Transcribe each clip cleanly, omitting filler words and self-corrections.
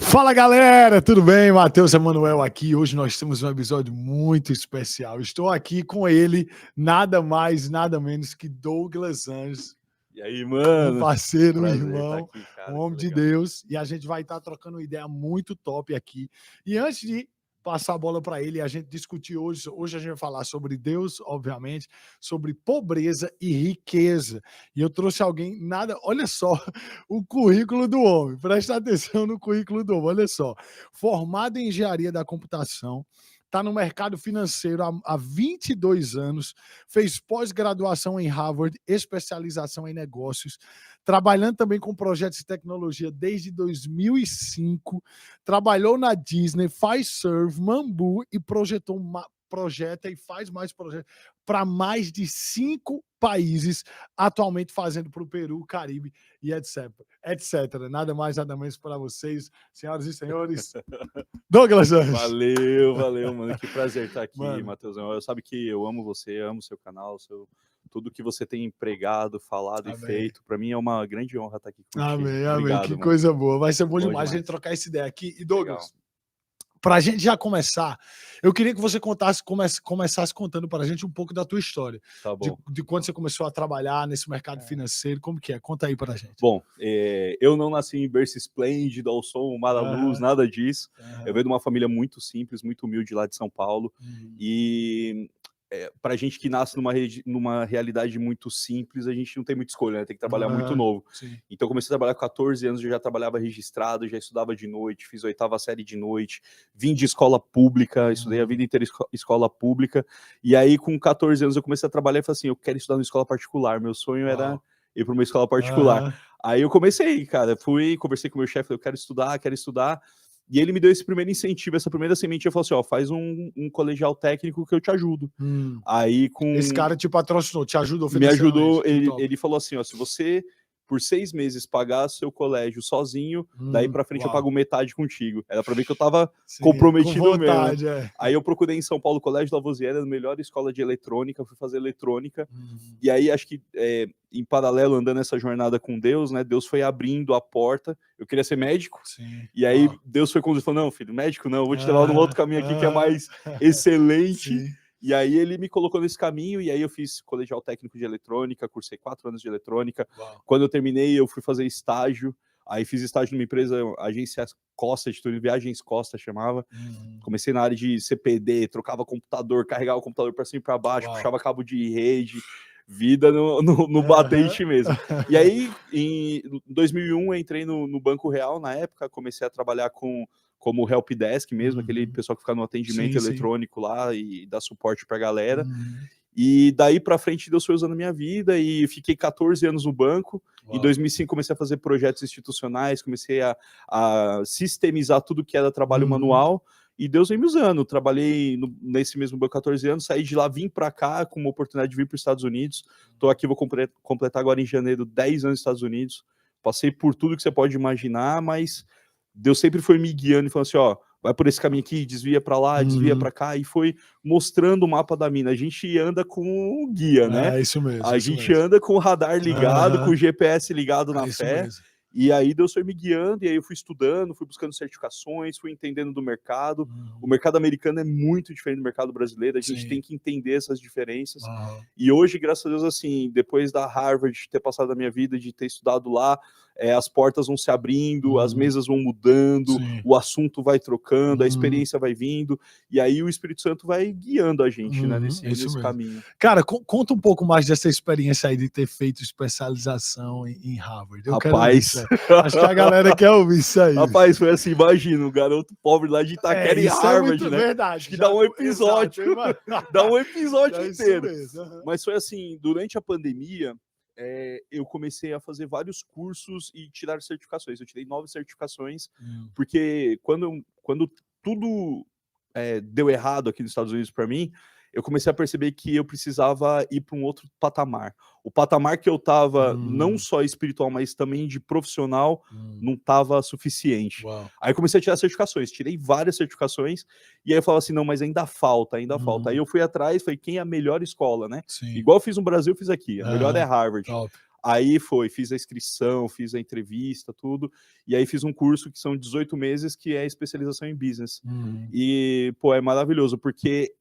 Fala galera, tudo bem? Matheus Emanuel aqui. Hoje nós temos um episódio muito especial. Estou aqui com ele, nada mais, nada menos que Douglas Anjos. E aí, mano? Um parceiro, um Prazer irmão, aqui, cara, um homem de legal. Deus. E a gente vai estar trocando uma ideia muito top aqui. E antes de passar a bola para ele, a gente discutir hoje a gente vai falar sobre Deus, obviamente, sobre pobreza e riqueza. E eu trouxe alguém, olha só o currículo do homem, presta atenção no currículo do homem, olha só. Formado em engenharia da computação, está no mercado financeiro há 22 anos, fez pós-graduação em Harvard, especialização em negócios, trabalhando também com projetos de tecnologia desde 2005, trabalhou na Disney, faz surf, Mambu e projeta e faz mais projetos para mais de 5 países, atualmente fazendo para o Peru, Caribe e etc. Nada mais, nada menos para vocês, senhoras e senhores. Douglas Anjos. Valeu, mano. Que prazer estar aqui, Matheusão. Eu sabe que eu amo você, amo seu canal, tudo que você tem empregado, falado e feito. Para mim é uma grande honra estar aqui contigo. Amém. Obrigado, que mano. coisa boa. Vai ser bom demais a gente trocar essa ideia aqui. E Douglas, para a gente já começar, eu queria que você começasse contando para a gente um pouco da tua história. Tá bom. De quando você começou a trabalhar nesse mercado financeiro, como que é? Conta aí para a gente. Bom, eu não nasci em berço esplêndido, ao som, mar da luz, nada disso. Eu venho de uma família muito simples, muito humilde lá de São Paulo. E para gente que nasce numa realidade muito simples, a gente não tem muita escolha, né? Tem que trabalhar muito novo. Sim. Então eu comecei a trabalhar com 14 anos, eu já trabalhava registrado, já estudava de noite, fiz 8ª série de noite, vim de escola pública, estudei a vida inteira escola pública, e aí com 14 anos eu comecei a trabalhar e falei assim, eu quero estudar numa escola particular, meu sonho era ir para uma escola particular. Aí eu comecei, cara, conversei com o meu chefe, eu quero estudar, e ele me deu esse primeiro incentivo, essa primeira sementinha, falou assim, ó, faz um colegial técnico que eu te ajudo. Aí Esse cara te patrocinou, te ajudou me ajudou, ele falou assim, ó, se você por 6 meses pagar seu colégio sozinho, daí pra frente eu pago metade contigo. Era pra ver que eu tava comprometido com vontade, mesmo. Aí eu procurei em São Paulo, Colégio Lavoisier, a melhor escola de eletrônica, fui fazer eletrônica, e aí acho que em paralelo, andando essa jornada com Deus, né, Deus foi abrindo a porta, eu queria ser médico, e aí Deus foi conduzindo, falou, não filho, médico não, eu vou te levar num outro caminho aqui que é mais excelente. E aí ele me colocou nesse caminho, e aí eu fiz colegial técnico de eletrônica, cursei 4 anos de eletrônica. Quando eu terminei, eu fui fazer estágio, aí fiz estágio numa empresa, agência Costa, de tudo, Viagens Costa chamava. Comecei na área de CPD, trocava computador, carregava o computador para cima e para baixo, puxava cabo de rede, vida no batente mesmo. E aí, em 2001, eu entrei no Banco Real, na época, comecei a trabalhar como helpdesk mesmo, aquele pessoal que fica no atendimento eletrônico lá e dá suporte pra galera. E daí pra frente Deus foi usando a minha vida e fiquei 14 anos no banco. Em 2005 comecei a fazer projetos institucionais, comecei a sistemizar tudo que era trabalho manual. E Deus vem me usando. Trabalhei nesse mesmo banco 14 anos, saí de lá, vim para cá com uma oportunidade de vir para os Estados Unidos. Estou aqui, vou completar agora em janeiro 10 anos nos Estados Unidos. Passei por tudo que você pode imaginar, mas Deus sempre foi me guiando e falando assim, ó, vai por esse caminho aqui, desvia para lá, desvia para cá, e foi mostrando o mapa da mina. A gente anda com o guia, né? É isso mesmo. A gente anda com o radar ligado, com o GPS ligado na fé. Mesmo. E aí Deus foi me guiando, e aí eu fui estudando, fui buscando certificações, fui entendendo do mercado. O mercado americano é muito diferente do mercado brasileiro, a gente tem que entender essas diferenças. E hoje, graças a Deus, assim, depois da Harvard, de ter passado a minha vida, de ter estudado lá, as portas vão se abrindo, as mesas vão mudando, o assunto vai trocando, a experiência vai vindo, e aí o Espírito Santo vai guiando a gente, né, nesse caminho. Cara, conta um pouco mais dessa experiência aí de ter feito especialização em Harvard. Rapaz, acho que a galera quer ouvir isso aí. Rapaz, foi assim, imagina, um garoto pobre lá de Itaquera em Harvard, né? Verdade. Acho que dá um episódio, dá um episódio inteiro. Mas foi assim, durante a pandemia, eu comecei a fazer vários cursos e tirar certificações. Eu tirei 9 certificações, porque quando tudo deu errado aqui nos Estados Unidos para mim, eu comecei a perceber que eu precisava ir para um outro patamar. O patamar que eu estava, não só espiritual, mas também de profissional, não estava suficiente. Aí eu comecei a tirar certificações, tirei várias certificações, e aí eu falava assim, não, mas ainda falta. Aí eu fui atrás, falei, quem é a melhor escola, né? Igual eu fiz no Brasil, eu fiz aqui. A melhor é Harvard. Aí fiz a inscrição, fiz a entrevista, tudo, e aí fiz um curso que são 18 meses, que é especialização em business. E, pô, é maravilhoso, porque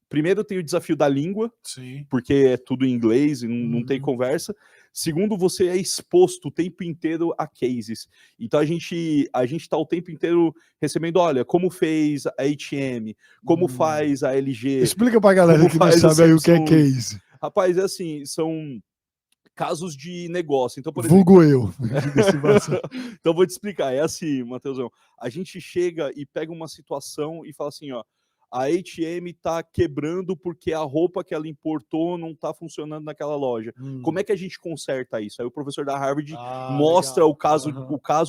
primeiro tem o desafio da língua, Sim. porque é tudo em inglês e não tem conversa. Segundo, você é exposto o tempo inteiro a cases. Então a gente tá o tempo inteiro recebendo, olha, como fez a H&M, como faz a LG. Explica pra galera que não sabe aí o que é case. Rapaz, é assim, são casos de negócio. Então, por Vulgo exemplo, eu. Então, vou te explicar. É assim, Matheusão. A gente chega e pega uma situação e fala assim, ó, a H&M tá quebrando porque a roupa que ela importou não tá funcionando naquela loja. Como é que a gente conserta isso? Aí o professor da Harvard mostra legal.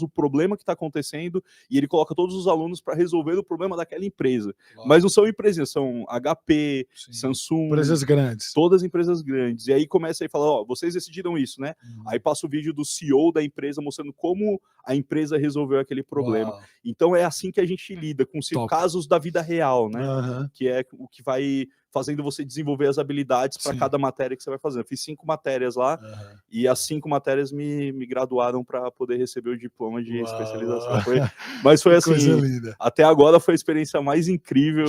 o problema que está acontecendo, e ele coloca todos os alunos para resolver o problema daquela empresa. Mas não são empresas, são HP, Samsung, empresas grandes. Todas empresas grandes. E aí começa a falar, ó, vocês decidiram isso, né? Aí passa o vídeo do CEO da empresa mostrando como a empresa resolveu aquele problema. Uau. Então é assim que a gente lida com casos da vida real, né? Que é o que vai fazendo você desenvolver as habilidades para cada matéria que você vai fazendo. Eu fiz 5 matérias lá, e as 5 matérias me graduaram para poder receber o diploma de especialização. Mas foi assim, até agora foi a experiência mais incrível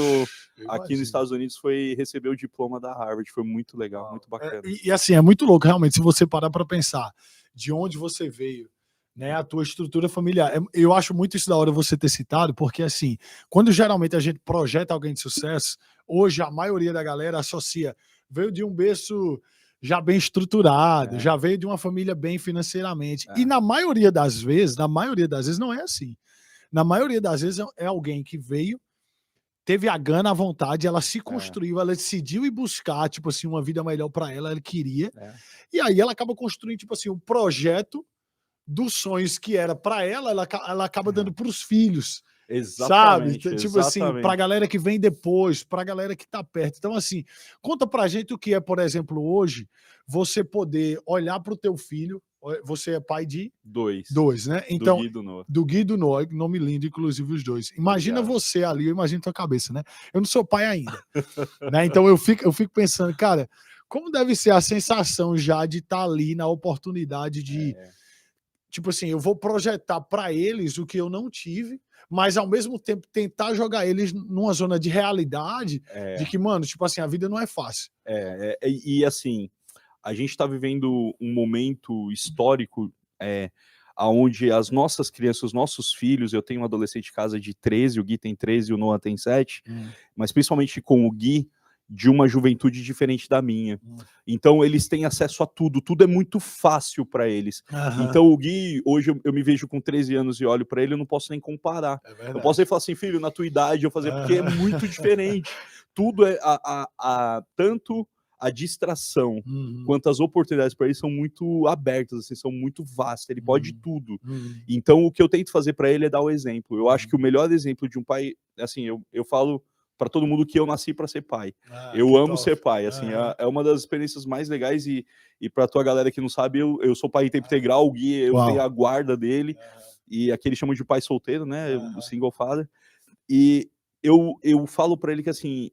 aqui nos Estados Unidos, foi receber o diploma da Harvard. Foi muito legal, muito bacana. E assim, é muito louco, realmente, se você parar para pensar de onde você veio, né, a tua estrutura familiar. Eu acho muito isso da hora você ter citado, porque assim, quando geralmente a gente projeta alguém de sucesso, hoje a maioria da galera associa, veio de um berço já bem estruturado, já veio de uma família bem financeiramente. E na maioria das vezes não é assim. Na maioria das vezes é alguém que veio, teve a gana, a vontade, ela se construiu, ela decidiu ir buscar, tipo assim, uma vida melhor para ela, ela queria. E aí ela acaba construindo, tipo assim, um projeto dos sonhos que era para ela acaba dando para os filhos. Exatamente. Sabe? Tipo assim, para a galera que vem depois, para a galera que tá perto. Então, assim, conta pra gente o que é, por exemplo, hoje, você poder olhar pro teu filho. Você é pai de? 2, né? Então, do Gui e do Noah, nome lindo, inclusive os dois. Imagina você ali, eu imagino tua cabeça, né? Eu não sou pai ainda. Né? Então eu fico pensando, cara, como deve ser a sensação já de estar ali na oportunidade de tipo assim, eu vou projetar para eles o que eu não tive, mas ao mesmo tempo tentar jogar eles numa zona de realidade, de que, mano, tipo assim, a vida não é fácil. E assim, a gente está vivendo um momento histórico onde as nossas crianças, os nossos filhos, eu tenho um adolescente em casa de 13, o Gui tem 13 e o Noah tem 7, mas principalmente com o Gui, de uma juventude diferente da minha. Então eles têm acesso a tudo é muito fácil para eles. Então o Gui, hoje eu me vejo com 13 anos e olho para ele, eu não posso nem comparar. Eu posso nem falar assim, filho, na tua idade eu fazer, porque é muito diferente. Tudo tanto a distração quanto as oportunidades para ele são muito abertas, assim, são muito vastas, ele pode tudo. Então o que eu tento fazer para ele é dar o exemplo. Eu acho que o melhor exemplo de um pai, assim, eu falo para todo mundo que eu nasci para ser pai. Eu amo ser pai, assim, é uma das experiências mais legais, e para tua galera que não sabe, eu sou pai em tempo integral, o Gui, eu tenho a guarda dele, e aqui eles chamam de pai solteiro, né, o single father, e eu falo para ele que, assim,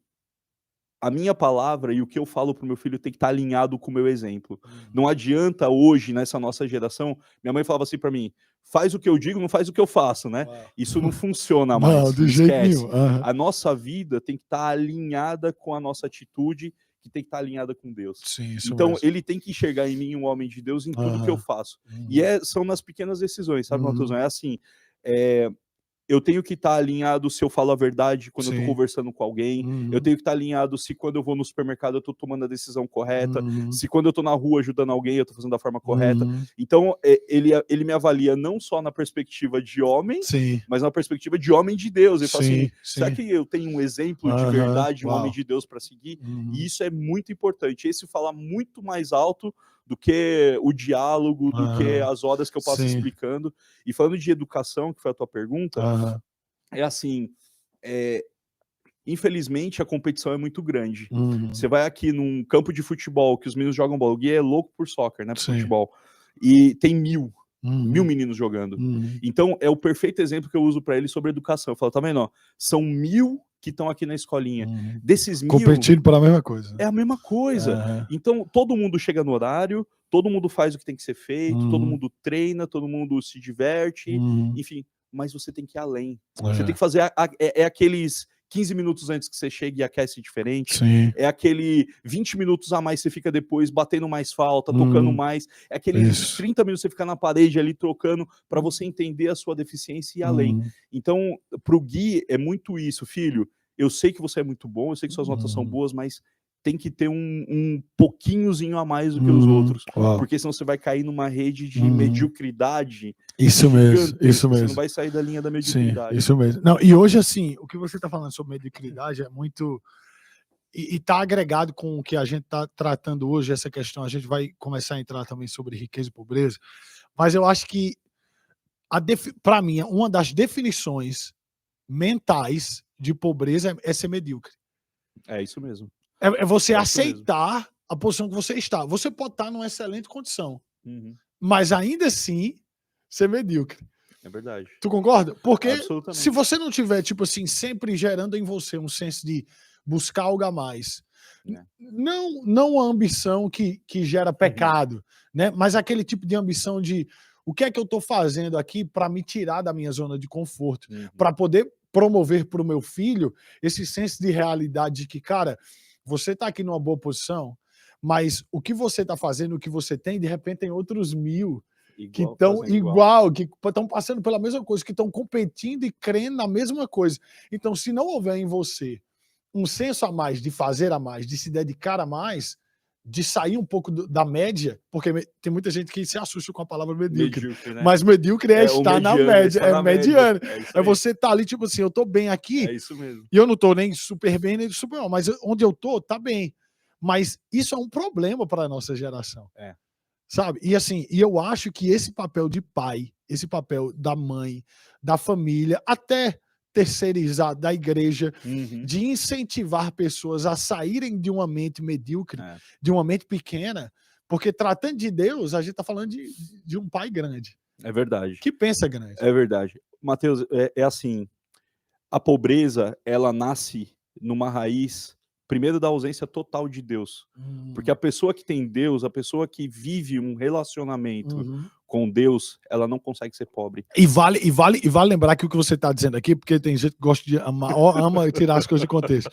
a minha palavra e o que eu falo pro meu filho tem que estar alinhado com o meu exemplo. Não adianta hoje, nessa nossa geração, minha mãe falava assim para mim, faz o que eu digo, não faz o que eu faço, né? Isso não funciona mais, não, de jeito nenhum. A nossa vida tem que estar alinhada com a nossa atitude, que tem que estar alinhada com Deus. Sim, então, mesmo. ele tem que enxergar em mim um homem de Deus em tudo que eu faço. E são nas pequenas decisões, sabe, Matheusão? É assim, eu tenho que estar alinhado se eu falo a verdade quando eu tô conversando com alguém, eu tenho que estar alinhado se quando eu vou no supermercado eu tô tomando a decisão correta, se quando eu tô na rua ajudando alguém eu tô fazendo da forma correta. Então, ele me avalia não só na perspectiva de homem, mas na perspectiva de homem de Deus. Ele fala assim, será que eu tenho um exemplo de verdade, um homem de Deus para seguir? E isso é muito importante. Esse fala muito mais alto do que o diálogo, do que as horas que eu passo explicando. E falando de educação, que foi a tua pergunta, é assim, infelizmente a competição é muito grande. Você vai aqui num campo de futebol, que os meninos jogam bola, o Gui é louco por soccer, né, por futebol, e tem 1000 meninos jogando. Então é o perfeito exemplo que eu uso para ele sobre educação. Eu falo, tá vendo, ó, são 1000 que estão aqui na escolinha. Desses 1000... competindo pela mesma coisa. É a mesma coisa. Então, todo mundo chega no horário, todo mundo faz o que tem que ser feito, todo mundo treina, todo mundo se diverte, enfim, mas você tem que ir além. Você tem que fazer aqueles 15 minutos antes que você chega e aquece diferente. Sim. É aquele 20 minutos a mais que você fica depois batendo mais falta, tocando mais. É aqueles 30 minutos que você fica na parede ali trocando para você entender a sua deficiência e ir além. Então, pro Gui é muito isso, filho. Eu sei que você é muito bom, eu sei que suas notas são boas, mas tem que ter um pouquinhozinho a mais do que os outros. Porque senão você vai cair numa rede de mediocridade. Isso mesmo, isso mesmo. Você não vai sair da linha da mediocridade. Sim, isso mesmo. Não, e hoje, assim, o que você está falando sobre mediocridade é muito... E está agregado com o que a gente está tratando hoje, essa questão. A gente vai começar a entrar também sobre riqueza e pobreza. Mas eu acho que, para mim, uma das definições mentais de pobreza é ser medíocre. É isso mesmo. É você aceitar a posição que você está. Você pode estar numa excelente condição, mas ainda assim ser medíocre. É verdade. Tu concorda? Porque se você não tiver, tipo assim, sempre gerando em você um senso de buscar algo a mais, não a ambição que gera pecado, né? Mas aquele tipo de ambição de o que é que eu estou fazendo aqui para me tirar da minha zona de conforto, para poder promover para o meu filho esse senso de realidade de que, cara, você está aqui numa boa posição, mas o que você está fazendo, o que você tem, de repente tem outros 1000 que estão igual, que estão passando pela mesma coisa, que estão competindo e crendo na mesma coisa. Então, se não houver em você um senso a mais, de fazer a mais, de se dedicar a mais, de sair um pouco da média, porque tem muita gente que se assusta com a palavra medíocre, né? Mas medíocre é estar na média, é mediano. É você estar ali, tipo assim, eu tô bem aqui, isso mesmo. E eu não tô nem super bem, nem super mal, mas onde eu tô, tá bem. Mas isso é um problema para a nossa geração. Sabe? E assim, e eu acho que esse papel de pai, esse papel da mãe, da família, até terceirizar da igreja, de incentivar pessoas a saírem de uma mente medíocre, de uma mente pequena, porque tratando de Deus, a gente está falando de um pai grande. É verdade. Que pensa grande. É verdade. Mateus, é assim, a pobreza, ela nasce numa raiz, primeiro, da ausência total de Deus. Porque a pessoa que tem Deus, a pessoa que vive um relacionamento com Deus, ela não consegue ser pobre. E vale lembrar que o que você está dizendo aqui, porque tem gente que gosta de ama tirar as coisas de contexto.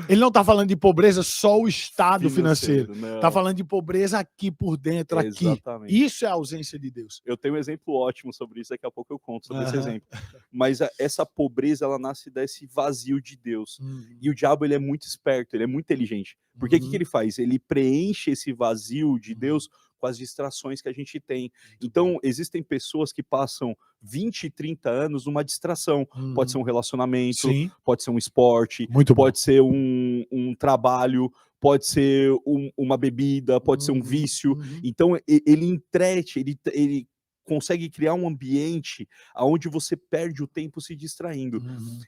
Ele não está falando de pobreza só o estado financeiro. Está falando de pobreza aqui por dentro, aqui. Exatamente. Isso é a ausência de Deus. Eu tenho um exemplo ótimo sobre isso, daqui a pouco eu conto sobre esse exemplo. Mas essa pobreza, ela nasce desse vazio de Deus. E o diabo, ele é muito esperto, ele é muito inteligente. Porque o que ele faz? Ele preenche esse vazio de Deus com as distrações que a gente tem. Então, existem pessoas que passam 20, 30 anos numa distração. Pode ser um relacionamento, pode ser um esporte, pode ser um trabalho, pode ser uma bebida, pode ser um vício. Então, ele entrete, ele consegue criar um ambiente onde você perde o tempo se distraindo.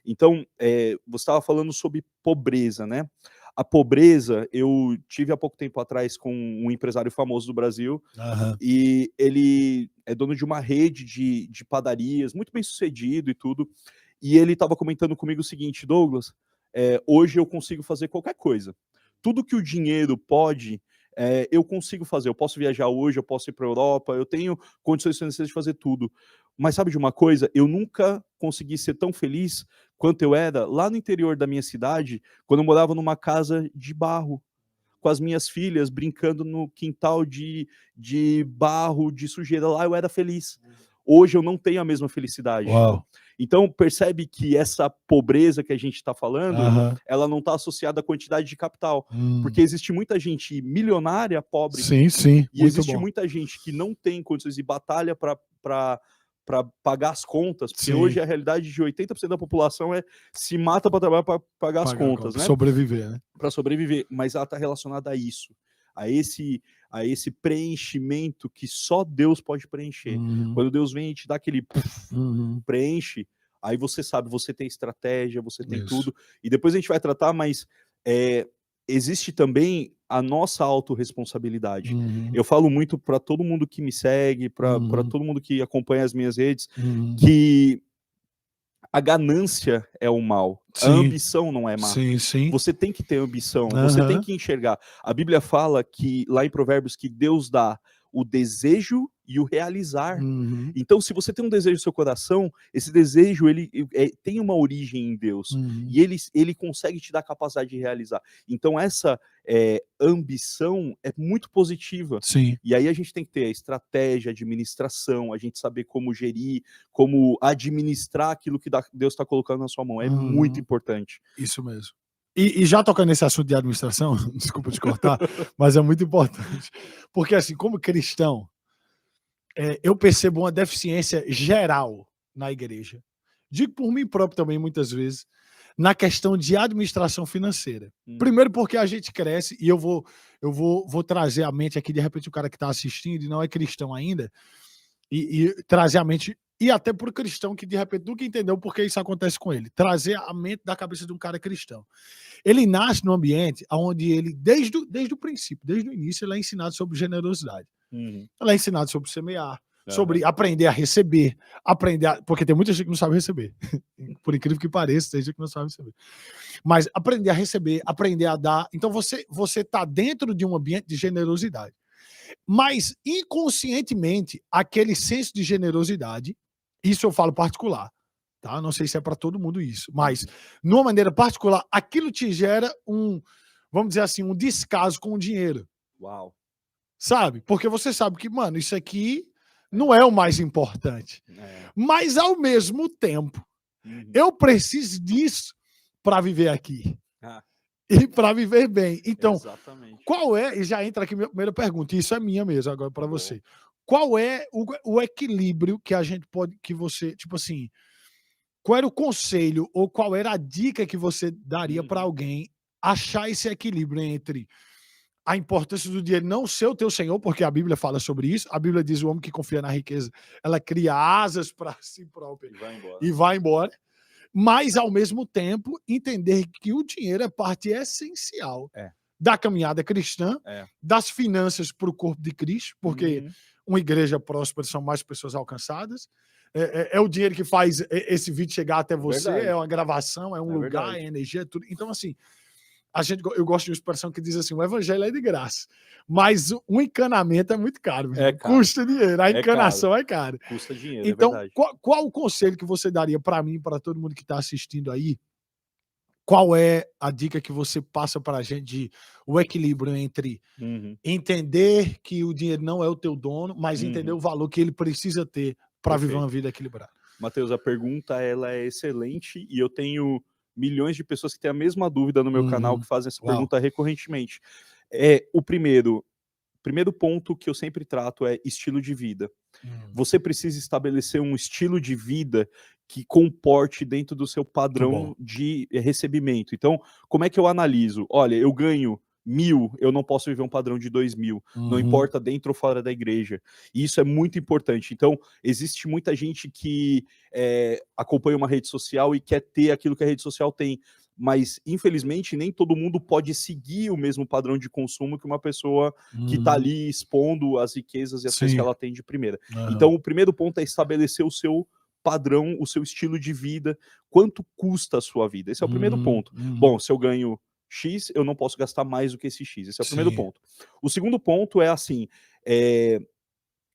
Então, você estava falando sobre pobreza, né? A pobreza, eu tive há pouco tempo atrás com um empresário famoso do Brasil, e ele é dono de uma rede de padarias, muito bem sucedido e tudo, e ele estava comentando comigo o seguinte: Douglas, hoje eu consigo fazer qualquer coisa. Tudo que o dinheiro pode, eu consigo fazer. Eu posso viajar hoje, eu posso ir para a Europa, eu tenho condições financeiras de fazer tudo. Mas sabe de uma coisa? Eu nunca consegui ser tão feliz quanto eu era lá no interior da minha cidade, quando eu morava numa casa de barro, com as minhas filhas brincando no quintal de barro, de sujeira. Lá eu era feliz. Hoje eu não tenho a mesma felicidade. Então, percebe que essa pobreza que a gente está falando, ela não está associada à quantidade de capital. Porque existe muita gente milionária, pobre. E existe muita gente que não tem condições de batalha para pagar as contas, porque hoje a realidade de 80% da população se mata para trabalhar para pagar as contas, né? Sobreviver, né? Para sobreviver, mas ela está relacionada a isso, a esse preenchimento que só Deus pode preencher. Quando Deus vem e te dá aquele preenche, aí você sabe, você tem estratégia, você tem tudo, e depois a gente vai tratar, mas existe também a nossa autorresponsabilidade. Eu falo muito para todo mundo que me segue, para todo mundo que acompanha as minhas redes, que a ganância é o mal. A ambição não é má. Você tem que ter ambição, você tem que enxergar. A Bíblia fala que, lá em Provérbios, que Deus dá o desejo e o realizar. Então, se você tem um desejo no seu coração, esse desejo ele tem uma origem em Deus. E ele consegue te dar a capacidade de realizar. Então, essa ambição é muito positiva. Sim. E aí a gente tem que ter a estratégia, a administração, a gente saber como gerir, como administrar aquilo que Deus está colocando na sua mão. É muito importante. Isso mesmo. E já tocando nesse assunto de administração, desculpa te cortar, mas é muito importante. Porque, assim, como cristão, eu percebo uma deficiência geral na igreja. Digo por mim próprio também, muitas vezes, na questão de administração financeira. Primeiro porque a gente cresce, e eu vou trazer à mente aqui, de repente, o cara que está assistindo e não é cristão ainda, e trazer a mente, e até para o cristão que de repente nunca entendeu por que isso acontece com ele, trazer a mente da cabeça de um cara cristão. Ele nasce num ambiente onde ele, desde o princípio, desde o início, ele é ensinado sobre generosidade. Ele é ensinado sobre semear, sobre aprender a receber, porque tem muita gente que não sabe receber. Por incrível que pareça, tem gente que não sabe receber. Mas aprender a receber, aprender a dar. Então você está dentro de um ambiente de generosidade. Mas, inconscientemente, aquele senso de generosidade, isso eu falo particular, tá? Não sei se é para todo mundo isso, mas, de uma maneira particular, aquilo te gera vamos dizer assim, um descaso com o dinheiro. Uau. Sabe? Porque você sabe que, mano, isso aqui não é o mais importante. Mas, ao mesmo tempo, eu preciso disso para viver aqui. E para viver bem. Então, exatamente. Qual é, e já entra aqui a minha primeira pergunta, e isso é minha mesmo agora para você. Qual é o equilíbrio que a gente pode, que você, tipo assim, qual era o conselho ou qual era a dica que você daria para alguém achar esse equilíbrio entre a importância do dinheiro não ser o teu senhor, porque a Bíblia fala sobre isso, a Bíblia diz o homem que confia na riqueza, ela cria asas para si própria e vai embora. Mas, ao mesmo tempo, entender que o dinheiro é parte essencial da caminhada cristã, das finanças para o corpo de Cristo, porque uma igreja próspera são mais pessoas alcançadas. É o dinheiro que faz esse vídeo chegar até você, é uma gravação, é um lugar, é energia, é tudo. Então, assim, eu gosto de uma expressão que diz assim, o evangelho é de graça, mas o encanamento é muito caro. Custa dinheiro, a encanação é cara. Custa dinheiro, então, é verdade. qual o conselho que você daria para mim, para todo mundo que está assistindo aí? Qual é a dica que você passa para a gente de o equilíbrio entre entender que o dinheiro não é o teu dono, mas entender o valor que ele precisa ter para viver uma vida equilibrada? Mateus, a pergunta ela é excelente e eu tenho milhões de pessoas que têm a mesma dúvida no meu canal que fazem essa pergunta recorrentemente. O primeiro ponto que eu sempre trato é estilo de vida. Você precisa estabelecer um estilo de vida que comporte dentro do seu padrão de recebimento. Então, como é que eu analiso? Olha, eu ganho 1.000, eu não posso viver um padrão de 2.000, não importa dentro ou fora da igreja. E isso é muito importante. Então, existe muita gente que acompanha uma rede social e quer ter aquilo que a rede social tem, mas, infelizmente, nem todo mundo pode seguir o mesmo padrão de consumo que uma pessoa que está ali expondo as riquezas e as coisas que ela tem de primeira. Então, o primeiro ponto é estabelecer o seu padrão, o seu estilo de vida, quanto custa a sua vida. Esse é o primeiro ponto. Bom, se eu ganho X, eu não posso gastar mais do que esse X. Esse é o primeiro ponto. O segundo ponto é assim,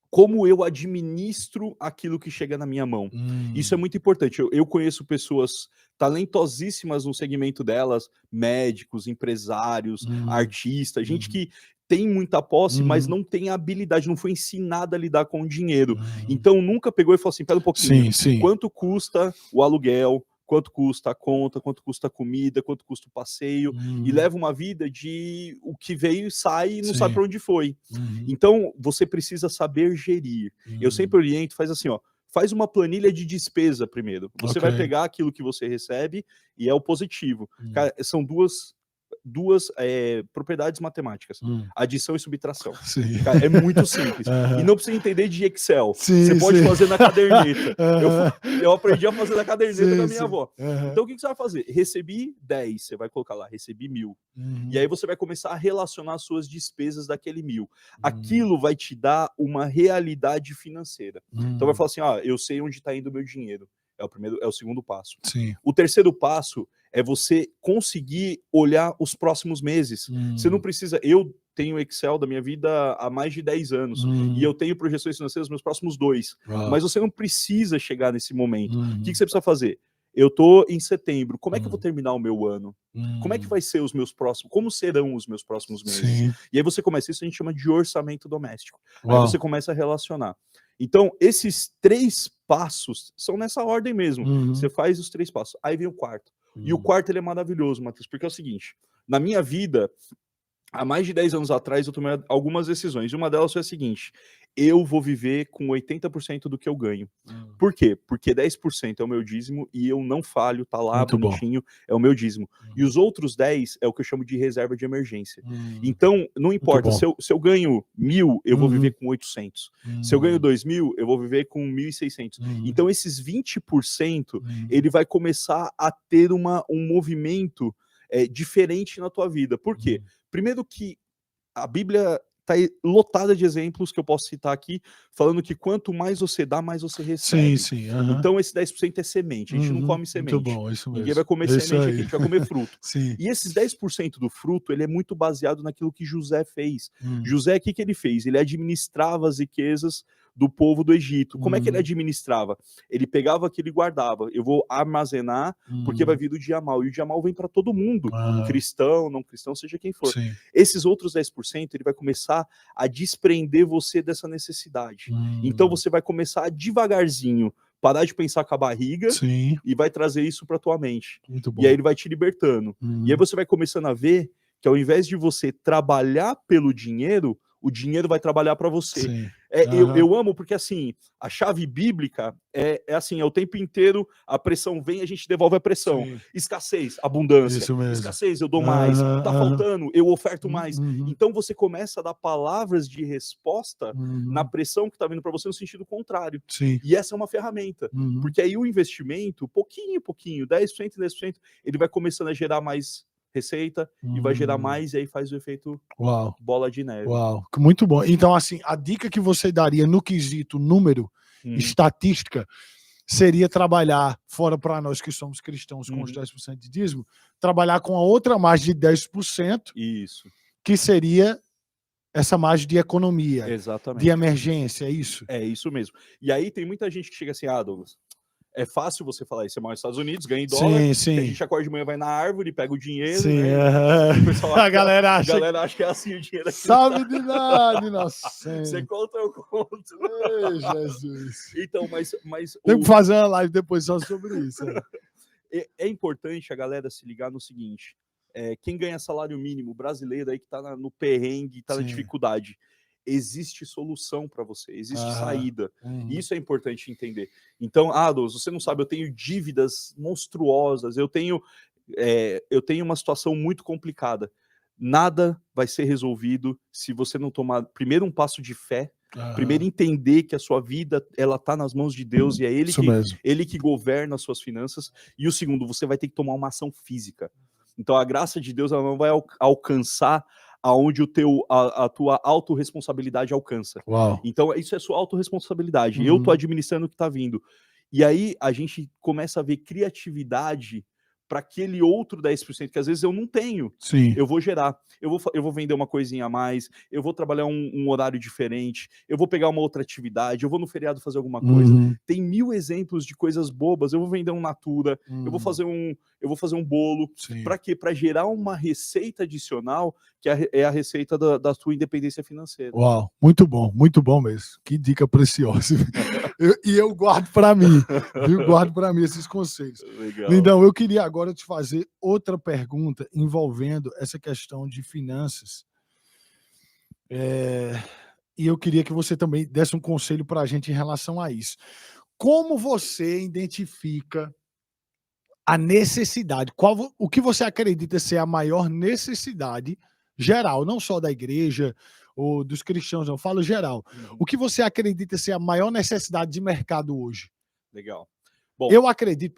como eu administro aquilo que chega na minha mão. Isso é muito importante. Eu conheço pessoas talentosíssimas no segmento delas, médicos, empresários, artistas, gente que tem muita posse, mas não tem habilidade, não foi ensinada a lidar com o dinheiro. Então nunca pegou e falou assim, pera um pouquinho, quanto custa o aluguel, quanto custa a conta, quanto custa a comida, quanto custa o passeio, e leva uma vida de o que veio e sai e não sabe para onde foi. Então, você precisa saber gerir. Eu sempre oriento, faz assim, ó, faz uma planilha de despesa primeiro. Você vai pegar aquilo que você recebe e é o positivo. Cara, são duas propriedades matemáticas, adição e subtração. Cara, é muito simples. E não precisa entender de Excel. Você pode fazer na caderneta. Eu aprendi a fazer na caderneta da minha avó. Então, o que você vai fazer? Recebi 10, você vai colocar lá, recebi 1.000. E aí você vai começar a relacionar as suas despesas daquele 1.000. Aquilo vai te dar uma realidade financeira. Então, vai falar assim, eu sei onde está indo o meu dinheiro. É o segundo passo. O terceiro passo é você conseguir olhar os próximos meses. Você não precisa... Eu tenho Excel da minha vida há mais de 10 anos. E eu tenho projeções financeiras nos meus próximos 2. Mas você não precisa chegar nesse momento. O que você precisa fazer? Eu tô em setembro. Como é que eu vou terminar o meu ano? Como é que vai ser os meus próximos? Como serão os meus próximos meses? Sim. E aí você começa, isso a gente chama de orçamento doméstico. Aí você começa a relacionar. Então, esses 3 passos são nessa ordem mesmo. Você faz os 3 passos. Aí vem o quarto. E o quarto, ele é maravilhoso, Matheus, porque é o seguinte, na minha vida, há mais de 10 anos atrás, eu tomei algumas decisões. E uma delas foi a seguinte: eu vou viver com 80% do que eu ganho. Por quê? Porque 10% é o meu dízimo e eu não falho, tá lá Muito bonitinho, é o meu dízimo. E os outros 10 é o que eu chamo de reserva de emergência. Então, não importa, se eu ganho 1.000, eu vou viver com 800. Se eu ganho 2.000, eu vou viver com 1.600. Então, esses 20%, ele vai começar a ter um movimento diferente na tua vida. Por quê? Primeiro que a Bíblia está lotada de exemplos que eu posso citar aqui, falando que quanto mais você dá, mais você recebe. Sim. Então esse 10% é semente, a gente não come semente. Muito bom, isso mesmo. Ninguém vai comer semente aqui, a gente vai comer fruto. Sim. E esses 10% do fruto, ele é muito baseado naquilo que José fez. José, o que ele fez? Ele administrava as riquezas do povo do Egito. Como é que ele administrava? Ele pegava aquilo e guardava. Eu vou armazenar, porque vai vir o dia mal. E o dia mal vem para todo mundo. Cristão, não cristão, seja quem for. Sim. Esses outros 10%, ele vai começar a desprender você dessa necessidade. Então você vai começar a devagarzinho parar de pensar com a barriga. Sim. E vai trazer isso para tua mente. Muito bom. E aí ele vai te libertando. E aí você vai começando a ver que ao invés de você trabalhar pelo dinheiro, o dinheiro vai trabalhar para você. Sim. Eu amo porque, assim, a chave bíblica é assim, é o tempo inteiro, a pressão vem, a gente devolve a pressão. Sim. Escassez, abundância. Isso mesmo. Escassez, eu dou mais. Tá faltando, eu oferto mais. Então você começa a dar palavras de resposta na pressão que tá vindo para você no sentido contrário. Sim. E essa é uma ferramenta. Porque aí o investimento, pouquinho, 10%, 10%, ele vai começando a gerar mais receita e vai gerar mais, e aí faz o efeito bola de neve. Uau, muito bom. Então, assim, a dica que você daria no quesito número, estatística, seria trabalhar, fora para nós que somos cristãos com os 10% de dízimo, trabalhar com a outra margem de 10%, isso, que seria essa margem de economia, exatamente, de emergência, é isso? É isso mesmo. E aí tem muita gente que chega assim, Douglas, é fácil você falar isso, você mora nos Estados Unidos, ganha em dólar, sim. A gente acorda de manhã, vai na árvore, pega o dinheiro, sim, né? A galera acha que é assim o dinheiro aqui. Sabe de nada, inocente. Você conta, eu conto. Ei, Jesus. Então, mas tem que fazer uma live depois só sobre isso. É importante a galera se ligar no seguinte, quem ganha salário mínimo, brasileiro aí que tá no perrengue, tá na dificuldade, existe solução para você, existe saída. E isso é importante entender. Então, Douglas, você não sabe, eu tenho dívidas monstruosas, eu tenho uma situação muito complicada. Nada vai ser resolvido se você não tomar primeiro um passo de fé, primeiro entender que a sua vida ela tá nas mãos de Deus e é ele que governa as suas finanças. E o segundo, você vai ter que tomar uma ação física. Então a graça de Deus ela não vai alcançar aonde a tua autorresponsabilidade alcança. Uau. Então isso é sua autorresponsabilidade. Eu tô administrando o que tá vindo. E aí a gente começa a ver criatividade para aquele outro 10% que às vezes eu não tenho. Sim. Eu vou gerar, eu vou vender uma coisinha a mais, eu vou trabalhar um horário diferente, eu vou pegar uma outra atividade, eu vou no feriado fazer alguma coisa. Tem 1000 exemplos de coisas bobas. Eu vou vender um Natura, eu vou fazer um bolo. Para quê? Para gerar uma receita adicional, que é a receita da tua independência financeira. Uau, muito bom mesmo. Que dica preciosa. eu guardo para mim, viu? Guardo para mim esses conselhos. Legal. Lindão, eu queria agora te fazer outra pergunta envolvendo essa questão de finanças. E eu queria que você também desse um conselho para a gente em relação a isso. Como você identifica a necessidade? O que você acredita ser a maior necessidade geral, não só da igreja ou dos cristãos, eu falo geral. O que você acredita ser a maior necessidade de mercado hoje? Legal. Bom, eu acredito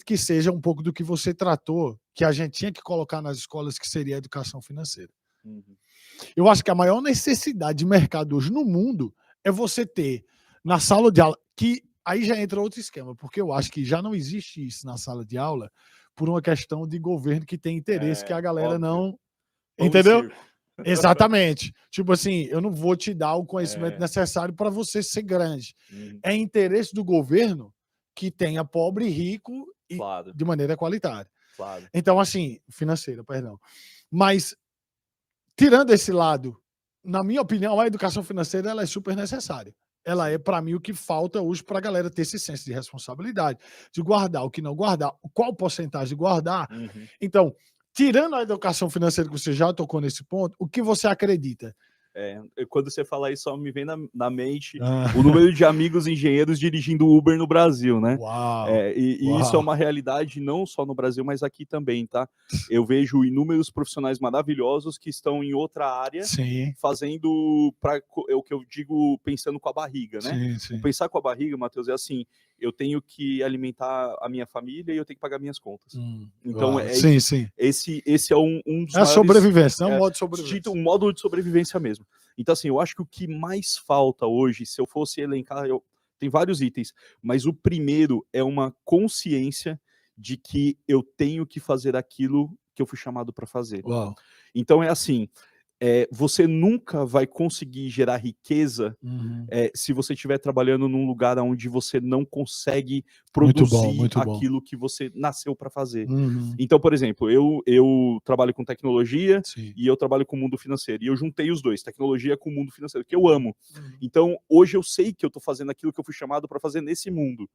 que seja um pouco do que você tratou, que a gente tinha que colocar nas escolas, que seria a educação financeira. Eu acho que a maior necessidade de mercado hoje no mundo é você ter na sala de aula, que aí já entra outro esquema, porque eu acho que já não existe isso na sala de aula por uma questão de governo que tem interesse que a galera não Entendeu? Exatamente. Tipo assim, eu não vou te dar o conhecimento necessário para você ser grande. É interesse do governo que tenha pobre e rico e de maneira qualitária. Claro. Então, assim, financeira, perdão. Mas, tirando esse lado, na minha opinião, a educação financeira ela é super necessária. Ela é, para mim, o que falta hoje para a galera ter esse senso de responsabilidade, de guardar o que não guardar, qual porcentagem guardar. Então, tirando a educação financeira que você já tocou nesse ponto, o que você acredita? Quando você fala isso, só me vem na mente o número de amigos engenheiros dirigindo Uber no Brasil, né? Uau, e isso é uma realidade não só no Brasil, mas aqui também, tá? Eu vejo inúmeros profissionais maravilhosos que estão em outra área, fazendo o que eu digo, pensando com a barriga, né? Sim. Pensar com a barriga, Matheus, é assim, eu tenho que alimentar a minha família e eu tenho que pagar minhas contas. Então, sim. Esse é um dos maiores... a sobrevivência, é um modo de sobrevivência. Um modo de sobrevivência mesmo. Então, assim, eu acho que o que mais falta hoje, se eu fosse elencar, tem vários itens, mas o primeiro é uma consciência de que eu tenho que fazer aquilo que eu fui chamado para fazer. Uau. Então, é assim, você nunca vai conseguir gerar riqueza se você estiver trabalhando num lugar onde você não consegue produzir aquilo que você nasceu para fazer. Então, por exemplo, eu trabalho com tecnologia e eu trabalho com o mundo financeiro. E eu juntei os dois, tecnologia com o mundo financeiro, que eu amo. Então, hoje eu sei que eu estou fazendo aquilo que eu fui chamado para fazer nesse mundo.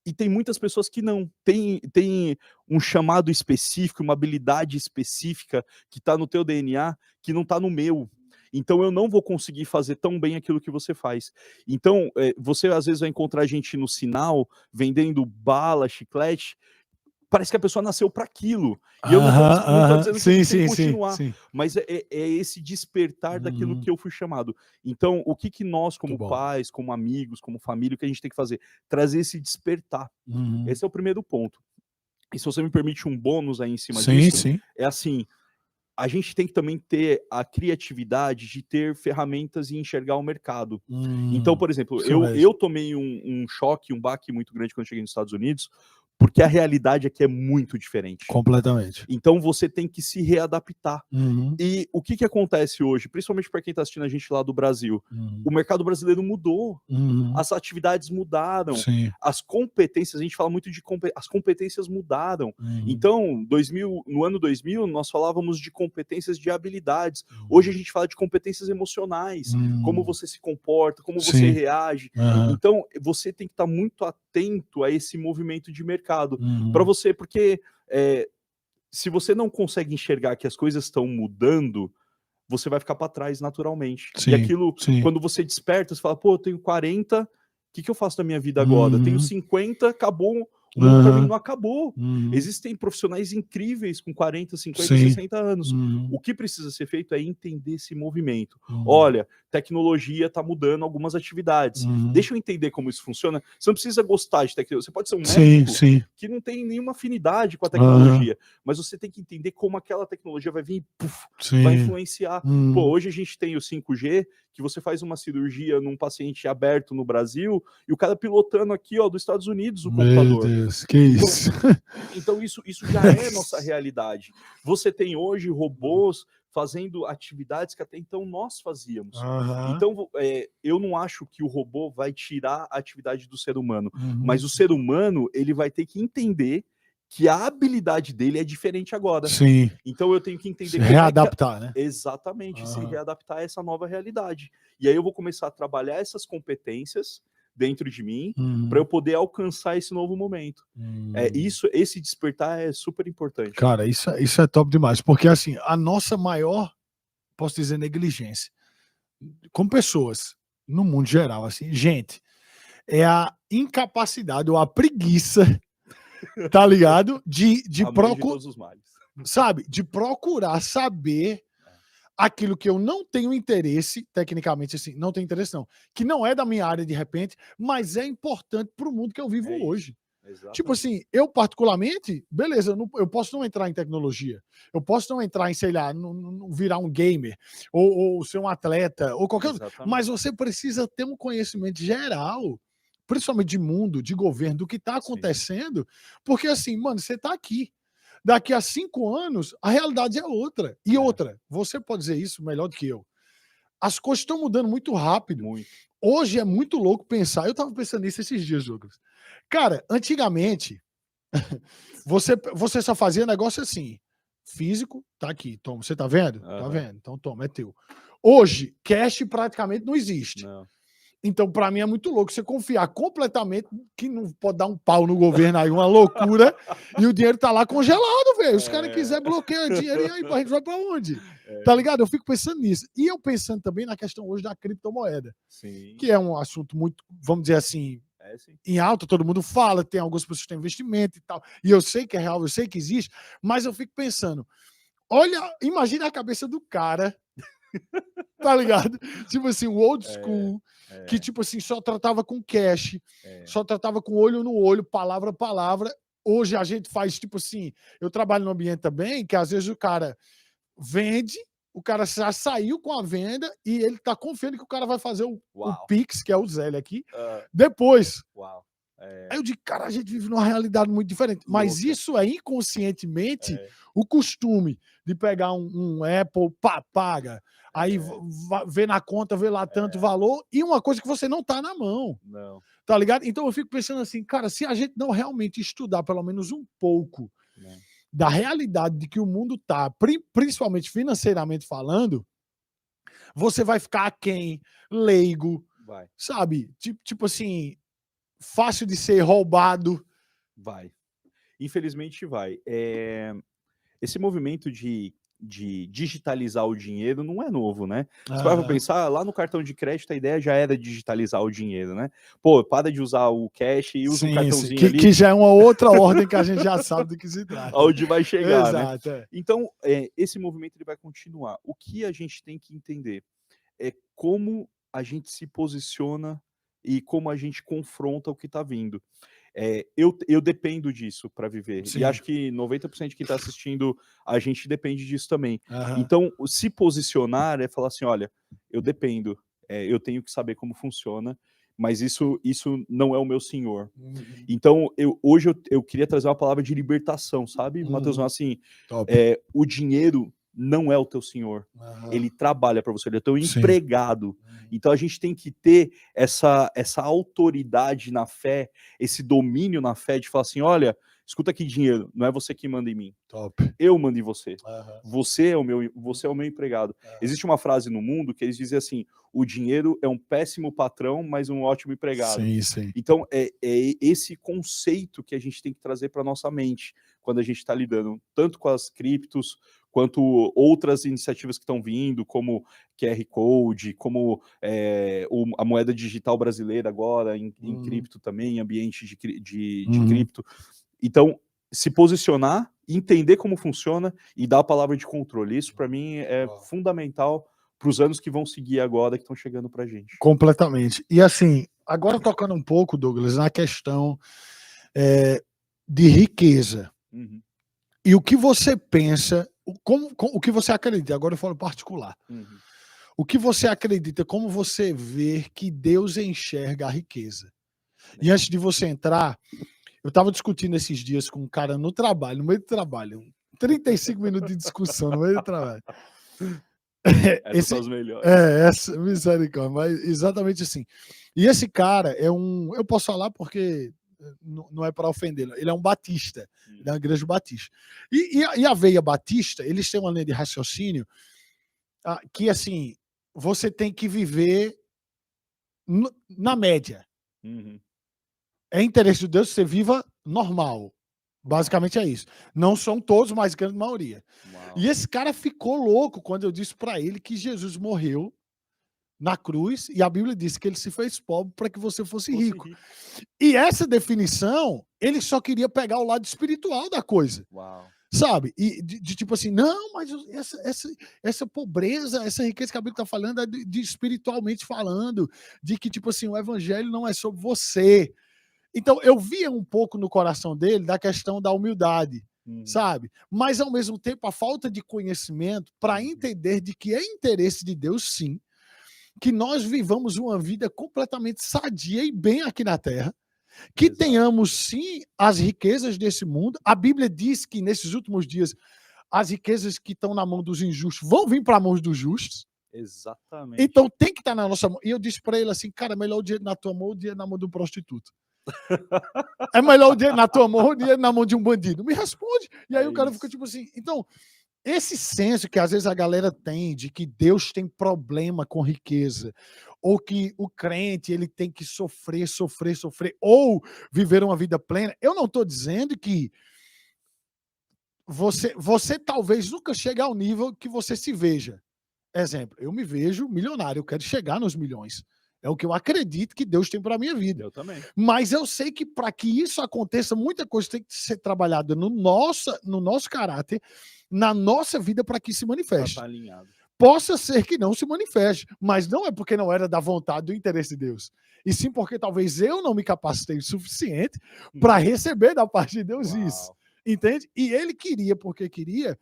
E tem muitas pessoas que não. Tem um chamado específico, uma habilidade específica que está no teu DNA, que não está no meu. Então eu não vou conseguir fazer tão bem aquilo que você faz. Então, você às vezes vai encontrar gente no sinal, vendendo bala, chiclete, parece que a pessoa nasceu para aquilo. E eu não tô dizendo que você tem que continuar, mas é esse despertar daquilo que eu fui chamado. Então, o que nós, como pais, como amigos, como família, o que a gente tem que fazer? Trazer esse despertar. Esse é o primeiro ponto. E se você me permite um bônus aí em cima disso, é assim, a gente tem que também ter a criatividade de ter ferramentas e enxergar o mercado. Então, por exemplo, eu tomei um choque, um baque muito grande quando cheguei nos Estados Unidos, porque a realidade aqui é muito diferente. Completamente. Então você tem que se readaptar. E o que acontece hoje, principalmente para quem está assistindo a gente lá do Brasil? O mercado brasileiro mudou. As atividades mudaram. As competências, a gente fala muito de as competências mudaram. Então, no ano 2000, nós falávamos de competências de habilidades. Hoje a gente fala de competências emocionais. Como você se comporta, como você reage. Então, você tem que estar muito atento a esse movimento de mercado. Para você, porque se você não consegue enxergar que as coisas estão mudando, você vai ficar para trás naturalmente. E aquilo, quando você desperta, você fala, pô, eu tenho 40, o que eu faço da minha vida agora? Eu tenho 50, acabou. O mundo para mim não acabou. Existem profissionais incríveis com 40, 50, 60 anos. O que precisa ser feito é entender esse movimento. Olha, tecnologia está mudando algumas atividades. Deixa eu entender como isso funciona. Você não precisa gostar de tecnologia. Você pode ser um médico que não tem nenhuma afinidade com a tecnologia, mas você tem que entender como aquela tecnologia vai vir e vai influenciar. Pô, hoje a gente tem o 5G, que você faz uma cirurgia num paciente aberto no Brasil e o cara pilotando aqui, ó, dos Estados Unidos o computador. Meu Deus, que isso? Então isso já é nossa realidade. Você tem hoje robôs fazendo atividades que até então nós fazíamos. Então, eu não acho que o robô vai tirar a atividade do ser humano, mas o ser humano, ele vai ter que entender que a habilidade dele é diferente agora. Então eu tenho que entender se readaptar, né? Exatamente, se readaptar a essa nova realidade. E aí eu vou começar a trabalhar essas competências dentro de mim para eu poder alcançar esse novo momento. Esse despertar é super importante. Cara, isso é top demais, porque assim, a nossa maior, posso dizer, negligência como pessoas, no mundo geral, assim, gente, é a incapacidade ou a preguiça, tá ligado? De procurar, sabe? De procurar saber aquilo que eu não tenho interesse, tecnicamente assim, não tenho interesse não, que não é da minha área de repente, mas é importante para o mundo que eu vivo hoje. Exatamente. Tipo assim, eu particularmente, beleza, eu posso não entrar em tecnologia, eu posso não entrar em, sei lá, virar um gamer, ou ser um atleta, ou qualquer coisa, mas você precisa ter um conhecimento geral, principalmente de mundo, de governo, do que está acontecendo, porque assim, mano, você está aqui. daqui a 5 anos, a realidade é outra. E outra, você pode dizer isso melhor do que eu. As coisas estão mudando muito rápido. Muito. Hoje é muito louco pensar. Eu tava pensando nisso esses dias, Douglas. Cara, antigamente, você só fazia negócio assim. Físico, tá aqui, toma. Você tá vendo? Tá vendo? Então toma, é teu. Hoje, cash praticamente não existe. Não. Então, para mim, é muito louco você confiar completamente que não pode dar um pau no governo aí, uma loucura, e o dinheiro tá lá congelado, velho. Os caras quiserem bloquear o dinheiro, e aí a gente vai para onde? Tá ligado? Eu fico pensando nisso. E eu pensando também na questão hoje da criptomoeda, Sim. que é um assunto muito, vamos dizer assim, em alta, todo mundo fala, tem algumas pessoas que têm investimento e tal, e eu sei que é real, eu sei que existe, mas eu fico pensando, olha, imagina a cabeça do cara, tá ligado? Tipo assim, o old school, que tipo assim, só tratava com cash, só tratava com olho no olho, palavra a palavra. Hoje a gente faz tipo assim, eu trabalho no ambiente também, que às vezes o cara vende, o cara já saiu com a venda e ele tá confiando que o cara vai fazer o Pix, que é o Zelle aqui, depois. Uau. Aí eu digo, cara, a gente vive numa realidade muito diferente. Mas Louca. isso é inconscientemente o costume de pegar um Apple, paga, aí vê na conta, vê lá tanto valor, e uma coisa que você não tá na mão. Não. Tá ligado? Então eu fico pensando assim, cara, se a gente não realmente estudar pelo menos um pouco da realidade de que o mundo tá, principalmente financeiramente falando, você vai ficar aquém, leigo, sabe? Tipo assim, fácil de ser roubado. Vai. Infelizmente vai. Esse movimento de digitalizar o dinheiro não é novo, né? Você vai pensar, lá no cartão de crédito a ideia já era digitalizar o dinheiro, né? Pô, para de usar o cash e usa um cartãozinho ali. Que já é uma outra ordem que a gente já sabe do que se trata. Aonde vai chegar, Exato, né? Então, esse movimento ele vai continuar. O que a gente tem que entender é como a gente se posiciona e como a gente confronta o que está vindo. Eu dependo disso para viver. Sim. E acho que 90% de quem está assistindo a gente depende disso também. Uhum. Então, se posicionar é falar assim, olha, eu dependo, eu tenho que saber como funciona, mas isso não é o meu senhor. Uhum. Então, hoje eu queria trazer uma palavra de libertação, sabe, Matheus? Assim, o dinheiro não é o teu senhor. Ele trabalha para você, ele é teu empregado. Então a gente tem que ter essa autoridade na fé, esse domínio na fé de falar assim, olha, escuta aqui, dinheiro, não é você que manda em mim. Eu mando em você. Você é o meu empregado. Existe uma frase no mundo que eles dizem assim, o dinheiro é um péssimo patrão, mas um ótimo empregado. Sim. Então é esse conceito que a gente tem que trazer para nossa mente quando a gente está lidando tanto com as criptos, quanto outras iniciativas que estão vindo, como QR Code, como a moeda digital brasileira agora, em cripto também, em ambiente de cripto. Então, se posicionar, entender como funciona e dar a palavra de controle. Isso, para mim, é fundamental para os anos que vão seguir agora, que estão chegando para a gente. Completamente. E assim, agora tocando um pouco, Douglas, na questão de riqueza. E o que você pensa, o que você acredita, agora eu falo particular. O que você acredita, como você vê que Deus enxerga a riqueza. E antes de você entrar, eu estava discutindo esses dias com um cara no trabalho, no meio do trabalho, 35 minutos de discussão no meio do trabalho. Essas são as melhores. Essa misericórdia, mas exatamente assim. E esse cara eu posso falar porque não é para ofendê-lo, ele é um batista, da igreja batista. E a veia batista, eles têm uma linha de raciocínio que, assim, você tem que viver na média. É interesse de Deus que você viva normal. Basicamente é isso. Não são todos, mas a grande maioria. E esse cara ficou louco quando eu disse para ele que Jesus morreu na cruz e a Bíblia diz que ele se fez pobre para que você fosse rico. E essa definição, ele só queria pegar o lado espiritual da coisa. Sabe? E de tipo assim, não, mas essa pobreza, essa riqueza que a Bíblia está falando é de espiritualmente falando, de que tipo assim, o evangelho não é sobre você. Então, eu via um pouco no coração dele da questão da humildade, sabe? Mas, ao mesmo tempo, a falta de conhecimento para entender de que é interesse de Deus, sim, que nós vivamos uma vida completamente sadia e bem aqui na Terra, Que Exato. Tenhamos, sim, as riquezas desse mundo. A Bíblia diz que, nesses últimos dias, as riquezas que estão na mão dos injustos vão vir para a mão dos justos. Exatamente. Então tem que estar na nossa mão. E eu disse para ele assim, cara, melhor o dinheiro na tua mão ou o dinheiro na mão de um prostituto. É melhor o dinheiro na tua mão ou o dinheiro na mão de um bandido. Me responde. E aí o cara fica tipo assim, então, esse senso que às vezes a galera tem de que Deus tem problema com riqueza, ou que o crente ele tem que sofrer, ou viver uma vida plena. Eu não estou dizendo que você talvez nunca chegue ao nível que você se veja. Exemplo, eu me vejo milionário, eu quero chegar nos milhões. É o que eu acredito que Deus tem para a minha vida. Eu também. Mas eu sei que para que isso aconteça, muita coisa tem que ser trabalhada no nosso caráter, na nossa vida, para que se manifeste. Tá alinhado. Possa ser que não se manifeste, mas não é porque não era da vontade do interesse de Deus. E sim porque talvez eu não me capacitei o suficiente para receber da parte de Deus isso. Entende? E ele queria, porque queria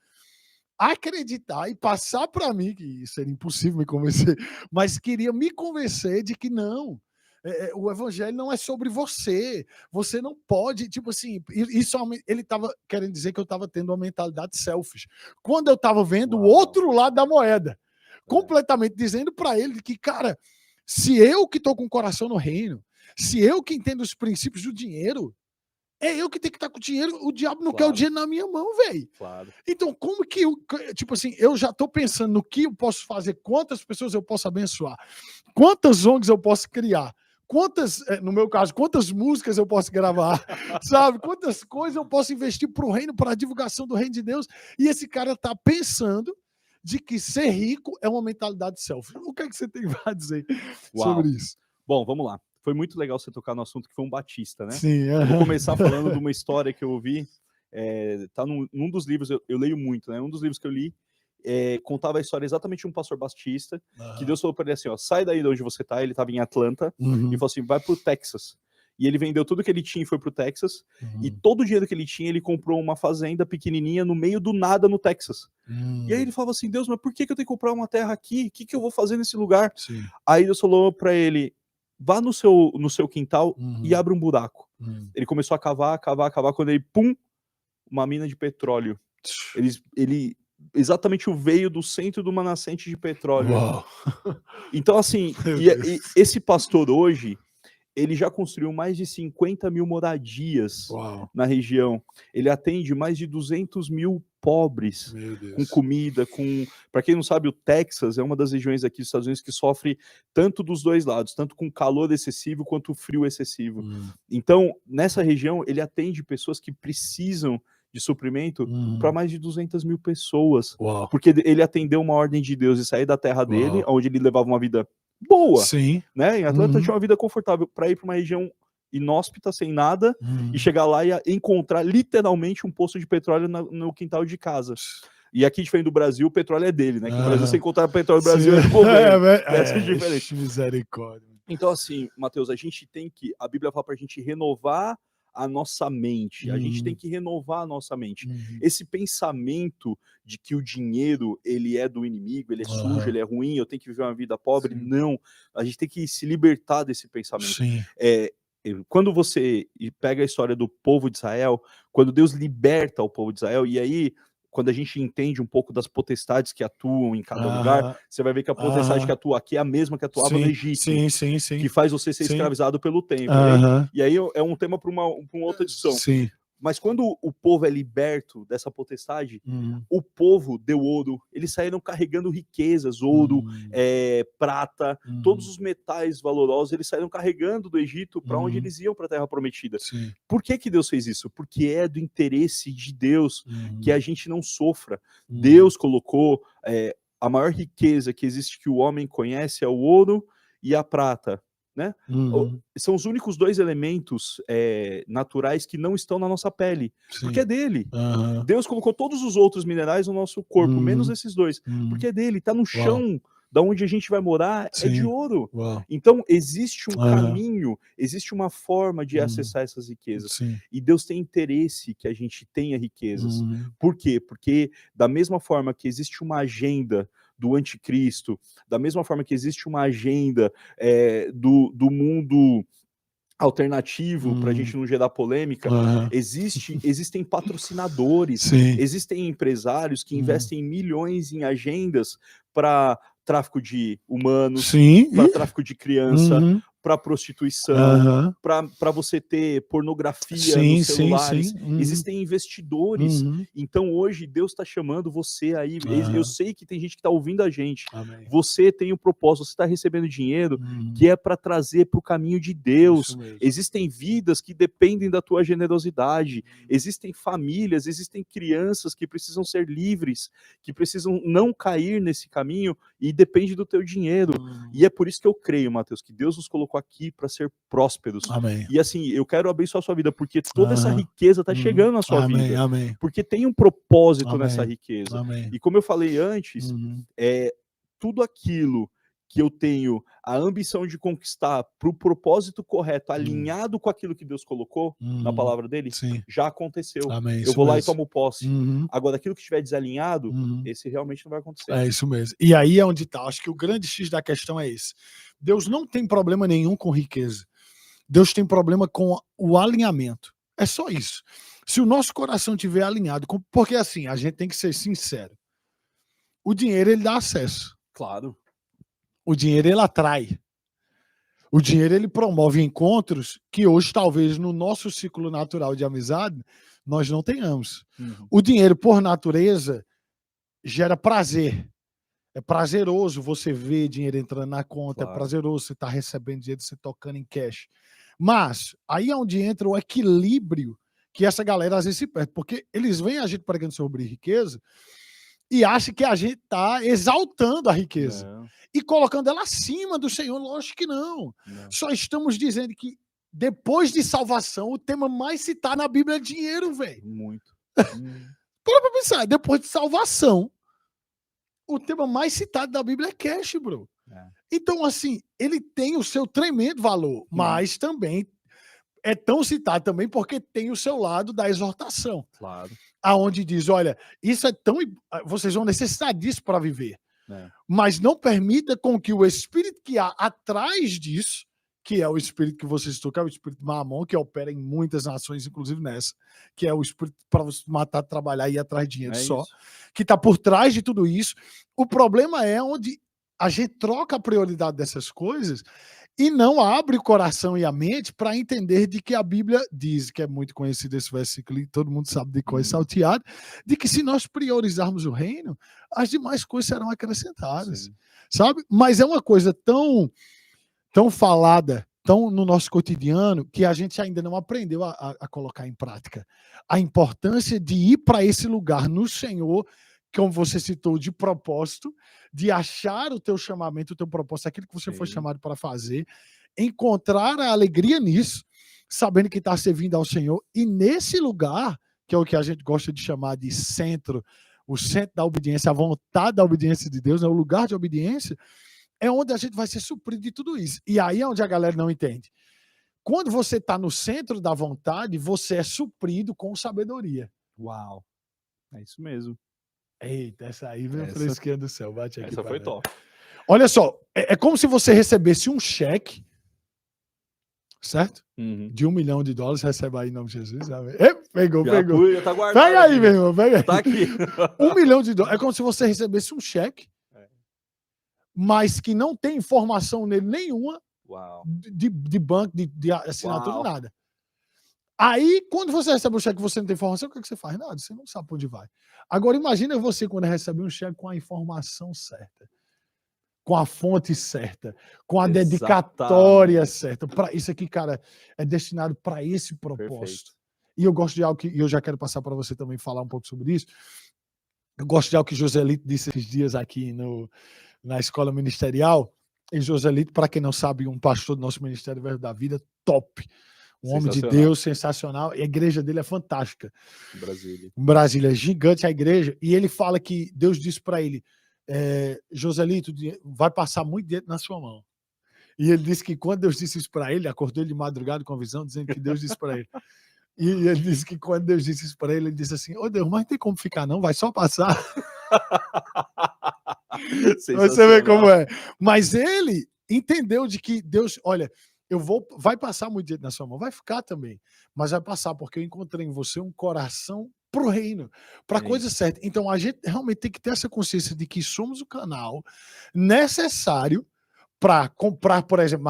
acreditar e passar para mim, que seria impossível me convencer, mas queria me convencer de que não. O evangelho não é sobre você. Você não pode, tipo assim, isso ele estava querendo dizer que eu estava tendo uma mentalidade selfish. Quando eu estava vendo o outro lado da moeda, completamente dizendo para ele que, cara, se eu que estou com o coração no reino, se eu que entendo os princípios do dinheiro, é eu que tenho que estar com o dinheiro, o diabo não quer o dinheiro na minha mão, velho. Então, como que tipo assim, eu já estou pensando no que eu posso fazer, quantas pessoas eu posso abençoar, quantas ONGs eu posso criar, no meu caso, quantas músicas eu posso gravar, sabe? Quantas coisas eu posso investir para o reino, para a divulgação do reino de Deus. E esse cara está pensando de que ser rico é uma mentalidade self. O que é que você tem a dizer sobre isso? Bom, vamos lá. Foi muito legal você tocar no assunto que foi um batista, né? Sim. Eu vou começar falando de uma história que eu ouvi. Tá num dos livros, eu leio muito, né? Um dos livros que eu li contava a história exatamente de um pastor batista, que Deus falou para ele assim, ó, sai daí de onde você tá, ele estava em Atlanta, e falou assim, vai pro Texas. E ele vendeu tudo que ele tinha e foi pro Texas, e todo o dinheiro que ele tinha, ele comprou uma fazenda pequenininha no meio do nada no Texas. E aí ele falava assim, Deus, mas por que eu tenho que comprar uma terra aqui? O que eu vou fazer nesse lugar? Sim. Aí Deus falou para ele, vá no seu quintal e abre um buraco. Ele começou a cavar, quando ele, pum, uma mina de petróleo. Ele exatamente veio do centro de uma nascente de petróleo. Uau. Então, assim, e esse pastor hoje, ele já construiu mais de 50 mil moradias na região. Ele atende mais de 200 mil pobres com comida, para quem não sabe, o Texas é uma das regiões aqui dos Estados Unidos que sofre tanto dos dois lados, tanto com calor excessivo quanto frio excessivo. Então, nessa região, ele atende pessoas que precisam de suprimento para mais de 200 mil pessoas. Porque ele atendeu uma ordem de Deus de sair da terra dele, onde ele levava uma vida boa. Sim. Né? Em Atlanta tinha uma vida confortável, para ir para uma região inóspita, sem nada, e chegar lá e encontrar literalmente um poço de petróleo no quintal de casa. E aqui, diferente do Brasil, o petróleo é dele, né? Que no Brasil, você encontrar petróleo no Brasil, é do governo. Essa é diferente. Misericórdia. Então, assim, Mateus, a Bíblia fala para a gente renovar a nossa mente. A gente tem que renovar a nossa mente. Esse pensamento de que o dinheiro, ele é do inimigo, ele é sujo, ele é ruim, eu tenho que viver uma vida pobre. Sim. Não. A gente tem que se libertar desse pensamento. Sim. Quando você pega a história do povo de Israel, quando Deus liberta o povo de Israel, e aí, quando a gente entende um pouco das potestades que atuam em cada lugar, você vai ver que a potestade que atua aqui é a mesma que atuava no Egito. Sim. Que faz você ser escravizado pelo tempo. E aí é um tema para uma outra edição. Sim. Mas quando o povo é liberto dessa potestade, o povo deu ouro, eles saíram carregando riquezas, ouro, prata, todos os metais valorosos, eles saíram carregando do Egito para onde eles iam, para a Terra Prometida. Sim. Por que Deus fez isso? Porque é do interesse de Deus que a gente não sofra. Deus colocou a maior riqueza que existe que o homem conhece é o ouro e a prata. Né? São os únicos dois elementos naturais que não estão na nossa pele, porque é dele. Deus colocou todos os outros minerais no nosso corpo, menos esses dois, porque é dele, está no chão. Da onde a gente vai morar é de ouro. Então existe um caminho, existe uma forma de acessar essas riquezas. E Deus tem interesse que a gente tenha riquezas. Por quê? Porque da mesma forma que existe uma agenda do anticristo, da mesma forma que existe uma agenda do mundo alternativo para a gente não gerar polêmica, existem patrocinadores, existem empresários que investem milhões em agendas para tráfico de humanos, para tráfico de criança, para prostituição, para você ter pornografia nos celulares. Existem investidores. Então hoje Deus está chamando você aí. Eu sei que tem gente que está ouvindo a gente. Amém. Você tem um propósito, você está recebendo dinheiro que é para trazer para o caminho de Deus. Existem vidas que dependem da tua generosidade. Existem famílias, existem crianças que precisam ser livres, que precisam não cair nesse caminho e depende do teu dinheiro. E é por isso que eu creio, Matheus, que Deus nos colocou aqui para ser prósperos. Amém. E assim, eu quero abençoar a sua vida, porque toda essa riqueza está chegando na sua vida. Amém. Porque tem um propósito nessa riqueza. Amém. E como eu falei antes, tudo aquilo que eu tenho a ambição de conquistar para o propósito correto, alinhado com aquilo que Deus colocou na palavra dele, já aconteceu. Amém, eu vou lá e tomo posse. Agora, aquilo que estiver desalinhado, esse realmente não vai acontecer. É isso mesmo. E aí é onde está. Acho que o grande X da questão é esse. Deus não tem problema nenhum com riqueza. Deus tem problema com o alinhamento. É só isso. Se o nosso coração estiver alinhado, porque assim, a gente tem que ser sincero. O dinheiro, ele dá acesso. Claro. O dinheiro, ele atrai. O dinheiro, ele promove encontros que hoje, talvez, no nosso ciclo natural de amizade, nós não tenhamos. O dinheiro, por natureza, gera prazer. É prazeroso você ver dinheiro entrando na conta, claro. É prazeroso você estar recebendo dinheiro, você tocando em cash. Mas aí é onde entra o equilíbrio que essa galera às vezes se perde, porque eles veem a gente pregando sobre riqueza e acham que a gente está exaltando a riqueza e colocando ela acima do Senhor. Lógico que não. Só estamos dizendo que depois de salvação, o tema mais citado na Bíblia é dinheiro, velho. Muito. Para pensar, depois de salvação, o tema mais citado da Bíblia é cash, bro. Então, assim, ele tem o seu tremendo valor, mas também é tão citado também porque tem o seu lado da exortação. Claro. Aonde diz, olha, isso é tão... Vocês vão necessitar disso para viver. Mas não permita com que o espírito que há atrás disso, que é o espírito que você citou, que é o espírito Mamon, que opera em muitas nações, inclusive nessa, que é o espírito para você matar, trabalhar e ir atrás de dinheiro só, que está por trás de tudo isso. O problema é onde a gente troca a prioridade dessas coisas e não abre o coração e a mente para entender de que a Bíblia diz, que é muito conhecido esse versículo, e todo mundo sabe de qual é salteado, de que se nós priorizarmos o reino, as demais coisas serão acrescentadas, sabe? Mas é uma coisa tão falada, tão no nosso cotidiano, que a gente ainda não aprendeu a colocar em prática. A importância de ir para esse lugar no Senhor, como você citou, de propósito, de achar o teu chamamento, o teu propósito, aquilo que você foi chamado para fazer, encontrar a alegria nisso, sabendo que está servindo ao Senhor, e nesse lugar, que é o que a gente gosta de chamar de centro, o centro da obediência, a vontade da obediência de Deus, é o lugar de obediência, é onde a gente vai ser suprido de tudo isso. E aí é onde a galera não entende. Quando você está no centro da vontade, você é suprido com sabedoria. Uau! É isso mesmo. Eita, essa aí veio fresquinha do céu. Bate aqui. Essa foi top. Olha só, é como se você recebesse um cheque, certo? De $1 milhão, recebe aí em nome de Jesus. Pegou. Já tá guardado. Pega aí, meu irmão, pega aí. Tá aqui. $1 milhão. É como se você recebesse um cheque, mas que não tem informação nele nenhuma. Uau. De banco, de assinatura, nada. Aí, quando você recebe um cheque e você não tem informação, o que você faz? Nada, você não sabe para onde vai. Agora, imagina você quando recebe um cheque com a informação certa, com a fonte certa, com a dedicatória certa. Isso aqui, cara, é destinado para esse propósito. Perfeito. E eu gosto de algo que eu já quero passar para você também falar um pouco sobre isso. Eu gosto de algo que Joselito disse esses dias aqui na escola ministerial. E Joselito, para quem não sabe, um pastor do nosso Ministério Verbo da Vida, top. Um homem de Deus, sensacional. E a igreja dele é fantástica. Brasília, gigante a igreja. E ele fala que Deus disse para ele, Joselito, vai passar muito dinheiro na sua mão. E ele disse que quando Deus disse isso para ele, acordou ele de madrugada com a visão, dizendo que Deus disse para ele. E ele disse que quando Deus disse isso para ele disse assim, ô Deus, mas não tem como ficar não, vai só passar. Você vê como é. Mas ele entendeu de que Deus, olha, vai passar muito dinheiro na sua mão, vai ficar também, mas vai passar porque eu encontrei em você um coração pro reino, para a coisa certa. Então a gente realmente tem que ter essa consciência de que somos o canal necessário para comprar, por exemplo,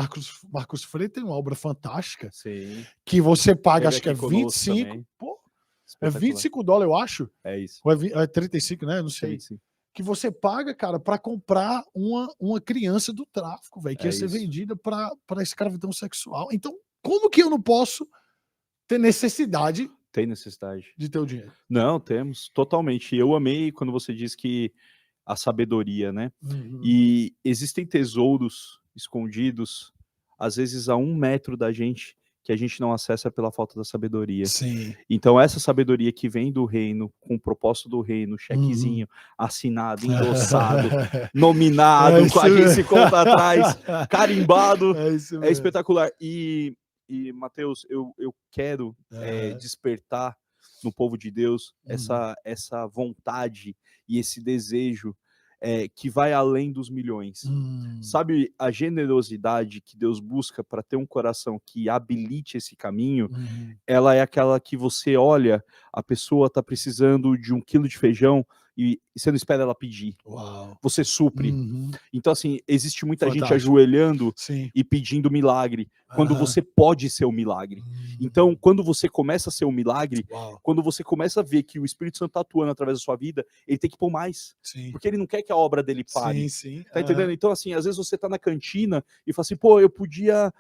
Marcos Freire tem uma obra fantástica. Sim. Que você paga, acho que é 25, é $25, eu acho. É isso. Ou é 35, né? Não sei. 35. Que você paga, cara, para comprar uma criança do tráfico, velho, que ia ser vendida para escravidão sexual. Então, como que eu não posso ter necessidade? Tem necessidade de ter o dinheiro? Não, temos, totalmente. Eu amei quando você diz que a sabedoria, né? E existem tesouros escondidos, às vezes a 1 metro da gente, que a gente não acessa pela falta da sabedoria. Sim. Então essa sabedoria que vem do reino, com o propósito do reino, chequezinho, assinado, endossado, nominado, com a gente conta atrás, carimbado, é espetacular. E Mateus, eu quero despertar no povo de Deus essa vontade e esse desejo que vai além dos milhões. Sabe, a generosidade que Deus busca para ter um coração que habilite esse caminho, ela é aquela que você olha, a pessoa está precisando de 1 quilo de feijão e você não espera ela pedir. Uau. Você supre. Então, assim, existe muita gente ajoelhando e pedindo milagre, quando você pode ser o milagre. Então, quando você começa a ser o milagre, quando você começa a ver que o Espírito Santo está atuando através da sua vida, ele tem que pôr mais. Porque ele não quer que a obra dele pare. Tá entendendo? Então, assim, às vezes você tá na cantina e fala assim, pô, eu podia...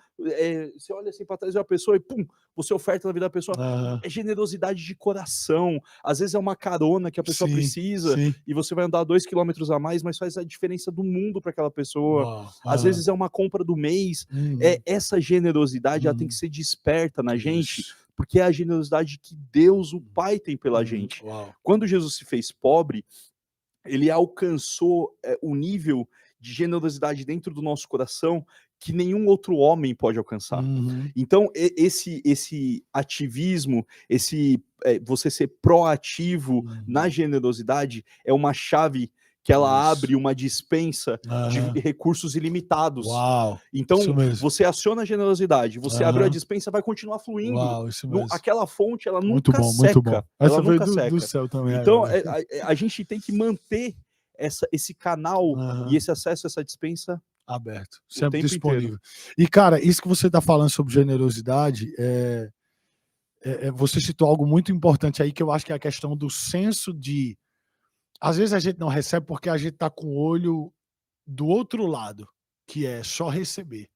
você olha assim para trás de uma pessoa e pum, você oferta na vida da pessoa. É generosidade de coração. Às vezes é uma carona que a pessoa precisa e você vai andar 2 quilômetros a mais, mas faz a diferença do mundo para aquela pessoa. Às vezes é uma compra do mês. Essa generosidade ela tem que ser desperta na gente, porque é a generosidade que Deus, o Pai, tem pela gente. Quando Jesus se fez pobre, ele alcançou o nível de generosidade dentro do nosso coração que nenhum outro homem pode alcançar. Então, esse ativismo, você ser proativo na generosidade é uma chave que ela abre uma dispensa de recursos ilimitados. Então, você aciona a generosidade, você abre a dispensa, vai continuar fluindo. Aquela fonte, ela nunca seca. Ela nunca seca. Do céu também, então, a gente tem que manter esse canal e esse acesso a essa dispensa aberto, sempre disponível. E, cara, isso que você está falando sobre generosidade, você citou algo muito importante aí, que eu acho que é a questão do senso de... Às vezes a gente não recebe porque a gente está com o olho do outro lado, que é só receber.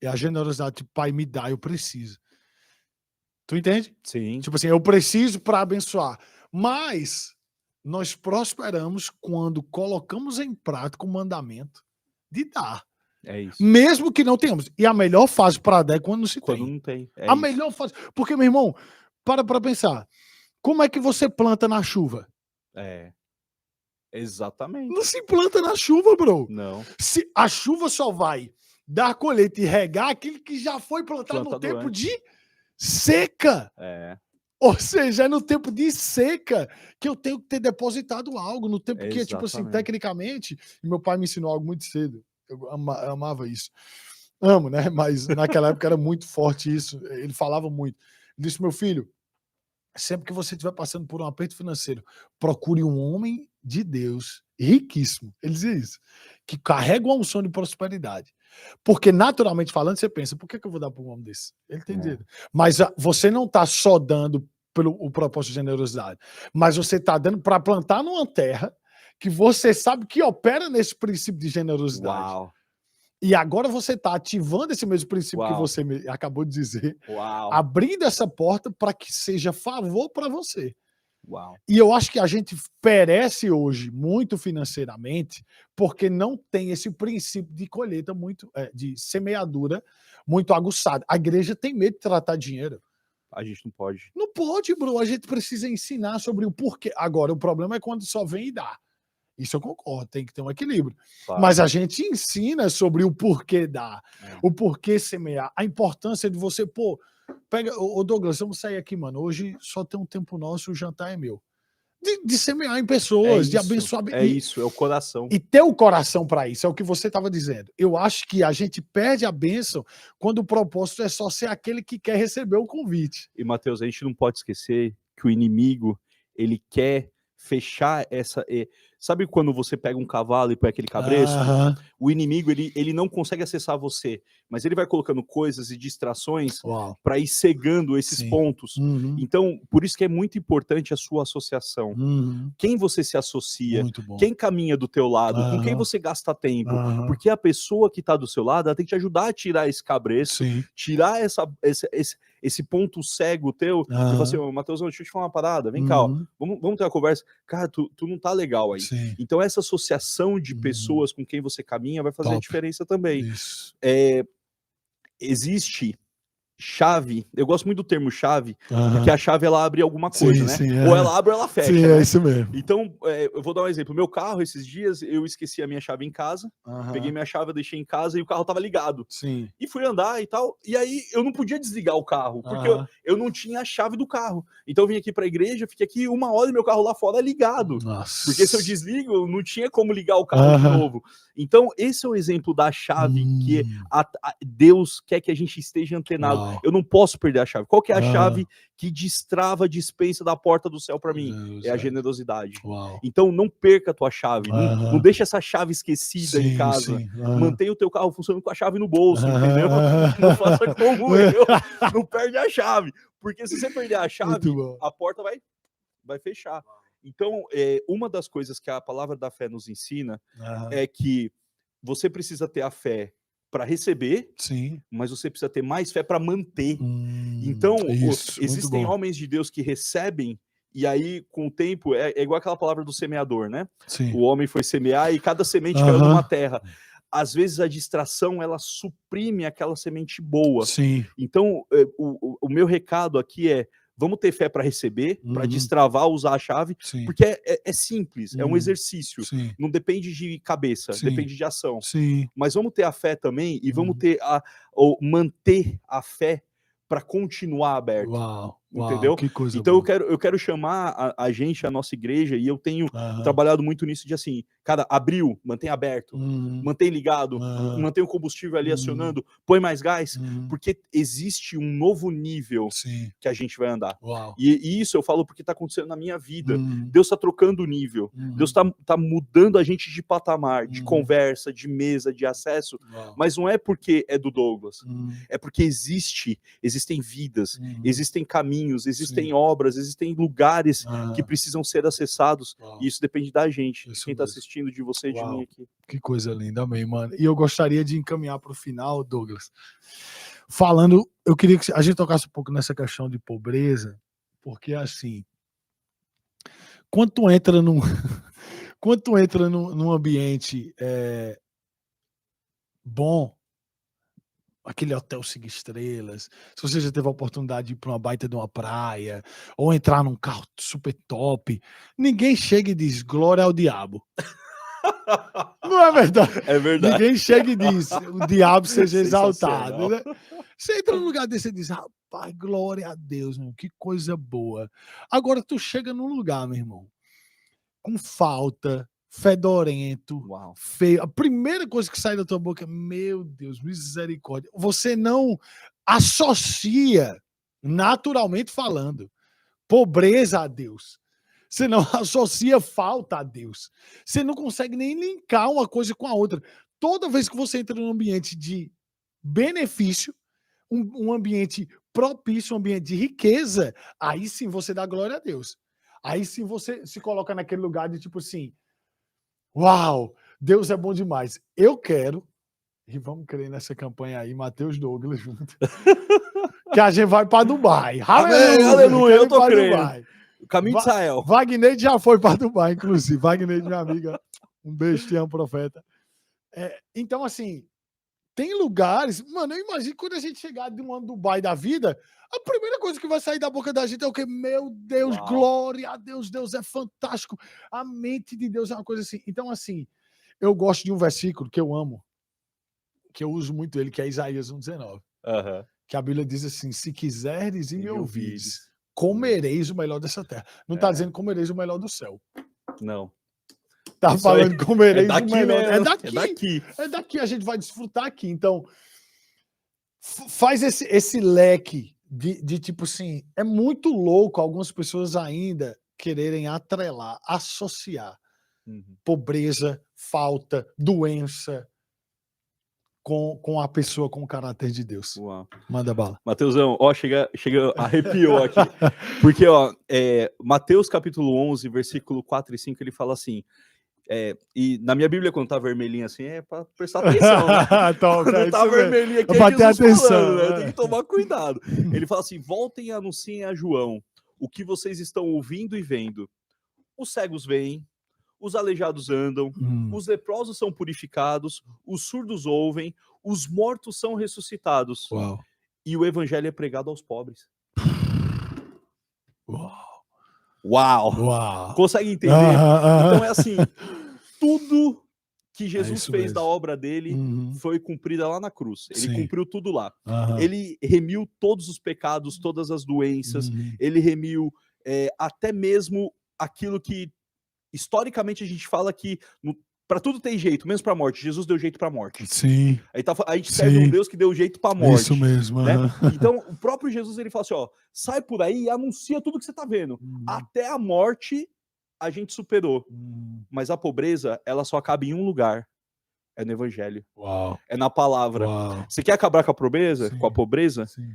É a generosidade, tipo, pai, me dá, eu preciso. Tu entende? Sim. Tipo assim, eu preciso para abençoar. Mas nós prosperamos quando colocamos em prática o mandamento de dar. É isso. Mesmo que não tenhamos. E a melhor fase para dar é quando não se tem. Quando não tem. A melhor fase. Porque, meu irmão, para pensar. Como é que você planta na chuva? Exatamente. Não se planta na chuva, bro. Não. Se a chuva só vai dar colheita e regar aquilo que já foi plantado no tempo de seca. Ou seja, é no tempo de seca que eu tenho que ter depositado algo, no tempo que, tipo assim, tecnicamente, meu pai me ensinou algo muito cedo. Eu amava isso. Amo, né? Mas naquela época era muito forte isso. Ele falava muito. Ele disse, meu filho, sempre que você estiver passando por um aperto financeiro, procure um homem de Deus riquíssimo. Ele dizia isso. Que carrega uma unção de prosperidade. Porque, naturalmente falando, você pensa, por que eu vou dar para um homem desse? Ele tem dinheiro. Mas você não está só dando pelo o propósito de generosidade, mas você está dando para plantar numa terra que você sabe que opera nesse princípio de generosidade. Uau. E agora você está ativando esse mesmo princípio que você acabou de dizer, abrindo essa porta para que seja favor para você. E eu acho que a gente perece hoje muito financeiramente porque não tem esse princípio de colheita muito, de semeadura muito aguçada. A igreja tem medo de tratar dinheiro. A gente não pode. Não pode, bro. A gente precisa ensinar sobre o porquê. Agora, o problema é quando só vem e dá. Isso eu concordo, tem que ter um equilíbrio. Mas a gente ensina sobre o porquê dar, o porquê semear, a importância de você, pega, ô Douglas, vamos sair aqui, mano. Hoje só tem um tempo nosso, o jantar é meu. de semear em pessoas, de abençoar. É o coração. E ter o coração para isso, é o que você estava dizendo. Eu acho que a gente perde a bênção quando o propósito é só ser aquele que quer receber o convite. E, Mateus, a gente não pode esquecer que o inimigo, ele quer fechar essa... Sabe quando você pega um cavalo e põe aquele cabresto? O inimigo, ele não consegue acessar você, mas ele vai colocando coisas e distrações para ir cegando esses pontos. Então, por isso que é muito importante a sua associação. Quem você se associa, quem caminha do teu lado, com quem você gasta tempo. Porque a pessoa que está do seu lado, ela tem que te ajudar a tirar esse cabresto, tirar esse ponto cego teu, e falar assim, Mateus, deixa eu te falar uma parada, vem cá, ó, vamos ter uma conversa. Cara, tu não tá legal aí. Então essa associação de pessoas com quem você caminha vai fazer a diferença também. Existe chave, eu gosto muito do termo chave, porque a chave ela abre alguma coisa, né? Ou ela abre ou ela fecha. Sim, né? É isso mesmo. Então, eu vou dar um exemplo. Meu carro, esses dias, eu esqueci a minha chave em casa, peguei minha chave, eu deixei em casa e o carro tava ligado. E fui andar e tal, e aí eu não podia desligar o carro, porque eu não tinha a chave do carro. Então eu vim aqui pra igreja, fiquei aqui 1 hora e meu carro lá fora ligado. Porque se eu desligo, eu não tinha como ligar o carro de novo. Então, esse é o exemplo da chave que Deus quer que a gente esteja antenado. Eu não posso perder a chave. Qual que é a chave que destrava a dispensa da porta do céu para mim? É a generosidade. Então, não perca a tua chave. Não deixa essa chave esquecida em casa. Mantenha o teu carro funcionando com a chave no bolso, entendeu? Não faça como eu. Não perde a chave. Porque se você perder a chave, a porta vai fechar. Então, uma das coisas que a palavra da fé nos ensina é que você precisa ter a fé para receber, mas você precisa ter mais fé para manter. Então, existem homens de Deus que recebem, e aí, com o tempo, é igual aquela palavra do semeador, né? O homem foi semear e cada semente caiu numa terra. Às vezes a distração, ela suprime aquela semente boa. Então, o meu recado aqui é, vamos ter fé para receber, para destravar, usar a chave, porque é simples, é um exercício. Não depende de cabeça, depende de ação. Mas vamos ter a fé também e vamos ter manter a fé para continuar aberto. Entendeu? Que coisa então boa. eu quero chamar a gente, a nossa igreja, e eu tenho trabalhado muito nisso de assim, cara, abriu, mantém aberto, mantém ligado, mantém o combustível ali acionando, põe mais gás, porque existe um novo nível que a gente vai andar. E isso eu falo porque está acontecendo na minha vida. Deus está trocando o nível, Deus tá mudando a gente de patamar, de conversa, de mesa, de acesso, mas não é porque é do Douglas, é porque existem vidas, existem caminhos, existem obras, existem lugares que precisam ser acessados, e isso depende da gente, de quem está assistindo, de você e de mim aqui. Que coisa linda, amém, mano. E eu gostaria de encaminhar para o final, Douglas, falando, eu queria que a gente tocasse um pouco nessa questão de pobreza, porque assim, quando tu entra num ambiente bom, aquele hotel 5 estrelas, se você já teve a oportunidade de ir para uma baita de uma praia, ou entrar num carro super top, ninguém chega e diz glória ao diabo. Não é verdade? É verdade. Ninguém chega e diz o diabo seja exaltado. Né? Você entra num lugar desse e diz, rapaz, glória a Deus, meu, que coisa boa. Agora tu chega num lugar, meu irmão, com falta, fedorento, feio. A primeira coisa que sai da tua boca é, meu Deus, misericórdia. Você não associa, naturalmente falando, pobreza a Deus. Você não associa falta a Deus. Você não consegue nem linkar uma coisa com a outra. Toda vez que você entra num ambiente de benefício, um ambiente propício, um ambiente de riqueza, aí sim você dá glória a Deus. Aí sim você se coloca naquele lugar de tipo assim, uau, Deus é bom demais. Eu quero, e vamos crer nessa campanha aí, Mateus Douglas junto, que a gente vai para Dubai. Aleluia, eu tô crendo. Dubai. Caminho de Israel. Wagner já foi para Dubai, inclusive. Wagner, minha amiga, um beijo, te amo, profeta. Então, assim, tem lugares... Mano, eu imagino quando a gente chegar de uma Dubai da vida, a primeira coisa que vai sair da boca da gente é o quê? Meu Deus, glória a Deus, Deus é fantástico. A mente de Deus é uma coisa assim. Então, assim, eu gosto de um versículo que eu amo, que eu uso muito ele, que é Isaías 1,19. Que a Bíblia diz assim, se quiseres e me ouvires, comereis o melhor dessa terra. Não está dizendo comereis o melhor do céu. Não. Tá Isso falando comereis o melhor. Mesmo. É daqui. É daqui, a gente vai desfrutar aqui. Então, faz esse leque de tipo assim, é muito louco algumas pessoas ainda quererem atrelar, associar pobreza, falta, doença com a pessoa com o caráter de Deus. Uau. Manda bala. Mateusão, ó, chega, arrepiou aqui. Porque, ó, Mateus capítulo 11, versículo 4 e 5, ele fala assim, e na minha Bíblia, quando tá vermelhinho assim, é pra prestar atenção, né? Quando tá vermelhinho aqui, é Jesus atenção, falando, né? Tem que tomar cuidado. Ele fala assim, voltem e anunciem a João o que vocês estão ouvindo e vendo. Os cegos veem, os aleijados andam, os leprosos são purificados, os surdos ouvem, os mortos são ressuscitados. Uau. E o evangelho é pregado aos pobres. Uau. Consegue entender? Então é assim, tudo que Jesus fez mesmo. da obra dele foi cumprida lá na cruz. Ele cumpriu tudo lá. Ele remiu todos os pecados, todas as doenças, ele remiu até mesmo aquilo que historicamente a gente fala que para tudo tem jeito, menos para a morte. Jesus deu jeito para a morte. Sim. A gente serve um Deus que deu jeito para a morte. Isso mesmo. Né? Então, o próprio Jesus ele fala assim, ó, sai por aí e anuncia tudo que você tá vendo. Até a morte a gente superou. Mas a pobreza, ela só acaba em um lugar. É no evangelho. Uau. É na palavra. Uau. Você quer acabar com a pobreza? Sim. Com a pobreza? Sim.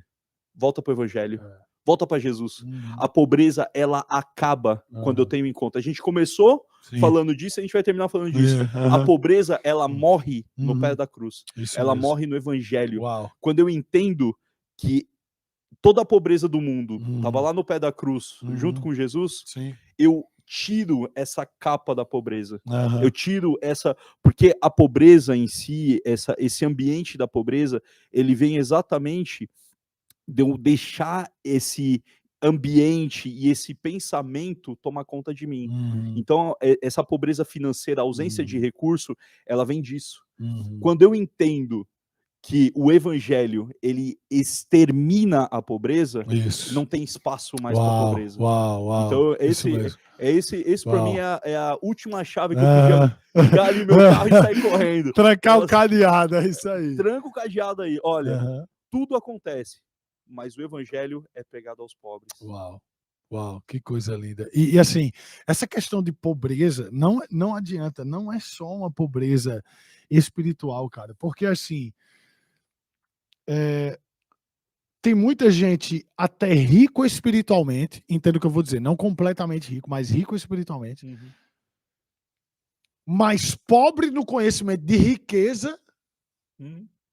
Volta pro evangelho. Volta para Jesus. A pobreza, ela acaba quando eu tenho em conta. A gente começou falando disso, a gente vai terminar falando disso. A pobreza, ela morre no pé da cruz. Isso ela mesmo. morre no evangelho. Uau. Quando eu entendo que toda a pobreza do mundo estava lá no pé da cruz, junto com Jesus, eu tiro essa capa da pobreza. Eu tiro essa... Porque a pobreza em si, esse ambiente da pobreza, ele vem exatamente de eu deixar esse ambiente e esse pensamento tomar conta de mim. Então, essa pobreza financeira, a ausência de recurso, ela vem disso. Quando eu entendo que o evangelho, ele extermina a pobreza, não tem espaço mais para a pobreza. Então, esse para mim é a última chave que eu podia ligar ali meu carro e sair correndo. Trancar o cadeado, é isso aí. Tranca o cadeado aí. Olha, tudo acontece, mas o evangelho é pregado aos pobres. Uau, que coisa linda. E assim, essa questão de pobreza, não adianta, não é só uma pobreza espiritual, cara, porque assim, tem muita gente até rico espiritualmente, entendo o que eu vou dizer, não completamente rico, mas rico espiritualmente, mas pobre no conhecimento de riqueza,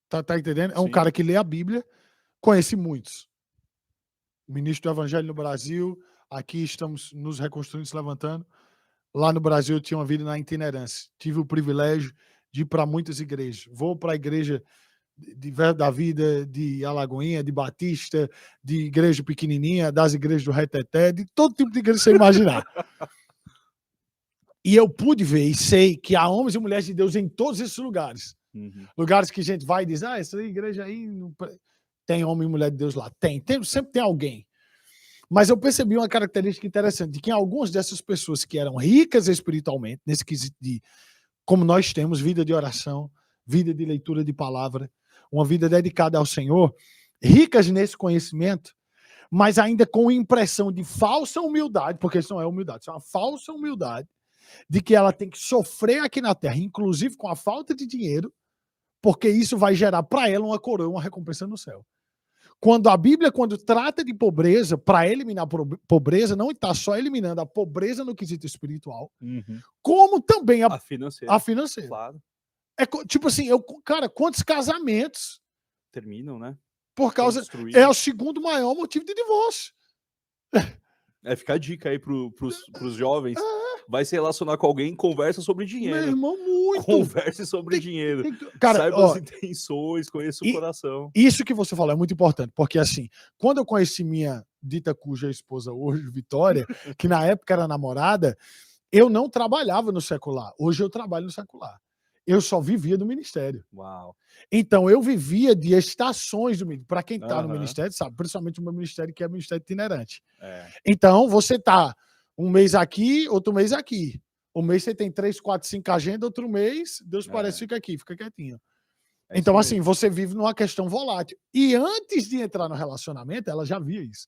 tá entendendo? É um cara que lê a Bíblia, conhece muitos. Ministro do Evangelho no Brasil, aqui estamos nos reconstruindo, se levantando. Lá no Brasil eu tinha uma vida na itinerância. Tive o privilégio de ir para muitas igrejas. Vou para a igreja de Verbo da Vida, de Alagoinha, de Batista, de igreja pequenininha, das igrejas do Reteté, de todo tipo de igreja que você imaginar. E eu pude ver e sei que há homens e mulheres de Deus em todos esses lugares. Lugares que a gente vai e diz, essa igreja aí... Não... Tem homem e mulher de Deus lá? Sempre tem alguém. Mas eu percebi uma característica interessante, de que algumas dessas pessoas que eram ricas espiritualmente, nesse quesito de, como nós temos, vida de oração, vida de leitura de palavra, uma vida dedicada ao Senhor, ricas nesse conhecimento, mas ainda com impressão de falsa humildade, porque isso não é humildade, isso é uma falsa humildade, de que ela tem que sofrer aqui na terra, inclusive com a falta de dinheiro, porque isso vai gerar para ela uma coroa, uma recompensa no céu. Quando a Bíblia, quando trata de pobreza, para eliminar a pobreza, não está só eliminando a pobreza no quesito espiritual, como também a financeira. Claro. Tipo assim, cara, quantos casamentos terminam, né? Por causa... É o segundo maior motivo de divórcio. Fica a dica aí pros jovens. Vai se relacionar com alguém, conversa sobre dinheiro. Meu irmão, muito. Converse sobre dinheiro. Cara, saiba as intenções, conheça o coração. Isso que você falou é muito importante, porque assim, quando eu conheci minha dita cuja esposa hoje, Vitória, que na época era namorada, eu não trabalhava no secular. Hoje eu trabalho no secular. eu só vivia do ministério. Uau. Então, eu vivia de estações do ministério. Para quem está no ministério, sabe, principalmente o meu ministério, que é o ministério itinerante. Então, você está um mês aqui, outro mês aqui. Um mês você tem 3, 4, 5 agendas, outro mês, Deus parece, fica aqui, fica quietinho. Então, assim, você vive numa questão volátil. E antes de entrar no relacionamento, ela já via isso.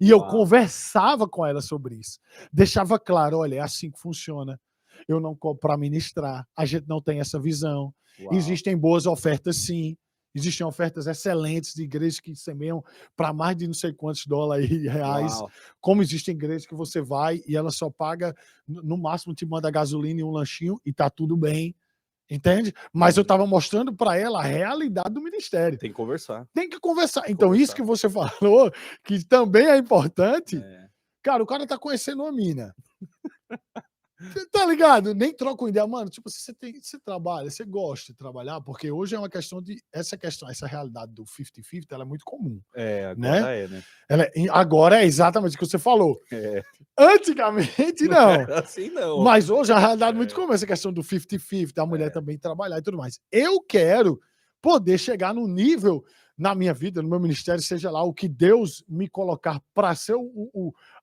E eu conversava com ela sobre isso. Deixava claro, olha, é assim que funciona. Eu não cobro para ministrar. A gente não tem essa visão. Existem boas ofertas, sim. Existem ofertas excelentes de igrejas que semeiam para mais de não sei quantos dólares e reais. Como existem igrejas que você vai e ela só paga, no máximo te manda gasolina e um lanchinho e tá tudo bem. Entende? Mas eu estava mostrando para ela a realidade do ministério. Tem que conversar. Tem que conversar. Então, isso que você falou, que também é importante, cara, o cara tá conhecendo uma mina. Você tá ligado? Nem troca uma ideia, mano. Tipo, você trabalha, você gosta de trabalhar, porque hoje é uma questão de. Essa realidade do 50-50, ela é muito comum. Agora né? Agora é exatamente o que você falou. Antigamente, não. Assim não. Mas hoje a realidade é muito comum, essa questão do 50-50, da mulher também trabalhar e tudo mais. Eu quero poder chegar no nível na minha vida, no meu ministério, seja lá o que Deus me colocar para ser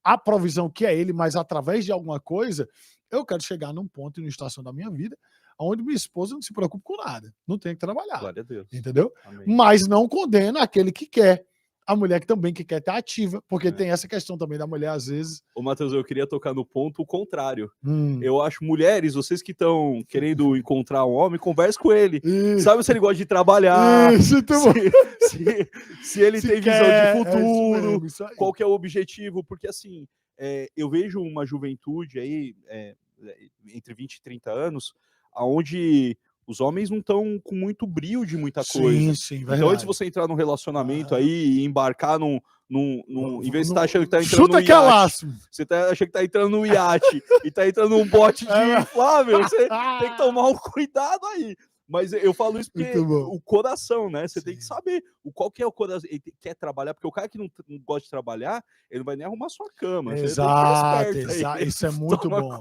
a provisão que é Ele, mas através de alguma coisa, eu quero chegar num ponto e numa estação da minha vida onde minha esposa não se preocupa com nada, não tem que trabalhar. Glória a Deus. Entendeu? Amém. Mas não condena aquele que quer. A mulher que também quer estar ativa, porque tem essa questão também da mulher, às vezes... Ô, Matheus, eu queria tocar no ponto contrário. Eu acho, mulheres, vocês que estão querendo encontrar um homem, converse com ele. Sabe se ele gosta de trabalhar, se ele tem visão de futuro, qual que é o objetivo, porque assim, eu vejo uma juventude aí, entre 20 e 30 anos, onde... Os homens não estão com muito brio de muita coisa. Sim, então, antes de você entrar num relacionamento aí e embarcar em vez de você tá achando que tá entrando no iate, você tá achando que tá entrando no iate e tá entrando num bote de inflável, você tem que tomar um cuidado aí. Mas eu falo isso porque o coração, né? Você tem que saber qual que é o coração. Ele quer trabalhar, porque o cara que não gosta de trabalhar, ele não vai nem arrumar sua cama. Exato. Isso é muito bom.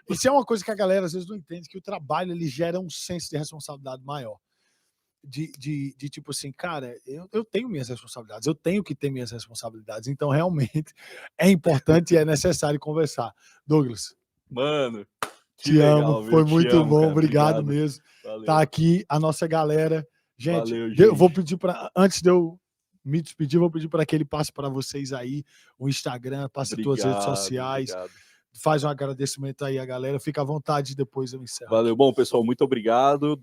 Isso é uma coisa que a galera às vezes não entende, que o trabalho ele gera um senso de responsabilidade maior. De tipo assim, cara, eu tenho minhas responsabilidades, eu tenho que ter minhas responsabilidades. Então, realmente, é importante e é necessário conversar. Douglas. Mano, te amo, foi muito bom, cara, obrigado mesmo. Valeu. Tá aqui a nossa galera. Gente, Valeu, eu vou pedir para, antes de eu me despedir, vou pedir para que ele passe para vocês aí o Instagram, passe as tuas redes sociais. Faz um agradecimento aí a galera, fica à vontade, depois eu encerro. Valeu, bom pessoal, muito obrigado.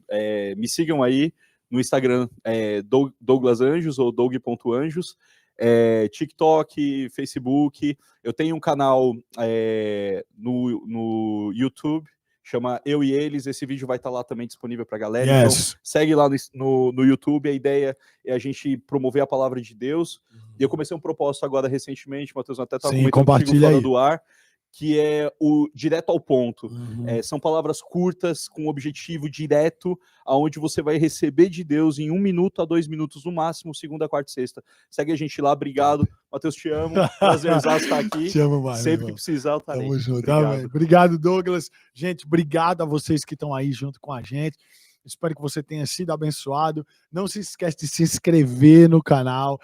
Me sigam aí no Instagram, Douglas Anjos ou Doug.anjos. TikTok, Facebook. Eu tenho um canal no YouTube, chama Eu e Eles. Esse vídeo vai estar lá também disponível para a galera. Então, segue lá no YouTube. A ideia é a gente promover a palavra de Deus. E eu comecei um propósito agora recentemente, Matheus, até estava comentando contigo fora do ar, que é o direto ao ponto. São palavras curtas, com objetivo direto, aonde você vai receber de Deus em 1 minuto a 2 minutos no máximo, segunda, quarta e sexta. Segue a gente lá, obrigado. Matheus, te amo. Prazerzaço estar aqui. Te amo mais. Sempre que precisar, eu estarei. Tamo junto. Obrigado, Douglas. Gente, obrigado a vocês que estão aí junto com a gente. Espero que você tenha sido abençoado. Não se esquece de se inscrever no canal.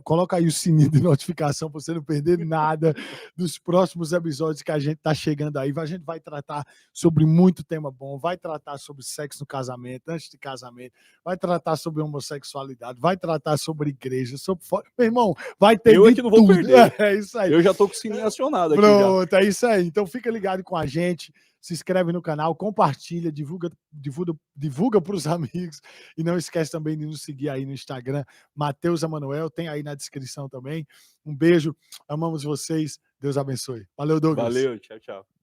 Coloca aí o sininho de notificação para você não perder nada dos próximos episódios que a gente tá chegando aí. A gente vai tratar sobre muito tema bom, vai tratar sobre sexo no casamento, antes de casamento, vai tratar sobre homossexualidade, vai tratar sobre igreja, sobre... Meu irmão, vai ter eu é que não vou perder. É isso aí. Eu já tô com o sininho acionado aqui. Pronto, é isso aí. Então fica ligado com a gente. Se inscreve no canal, compartilha, divulga para os amigos. E não esquece também de nos seguir aí no Instagram, Matheus Emanuel, tem aí na descrição também. Um beijo, amamos vocês, Deus abençoe. Valeu, Douglas. Valeu, tchau, tchau.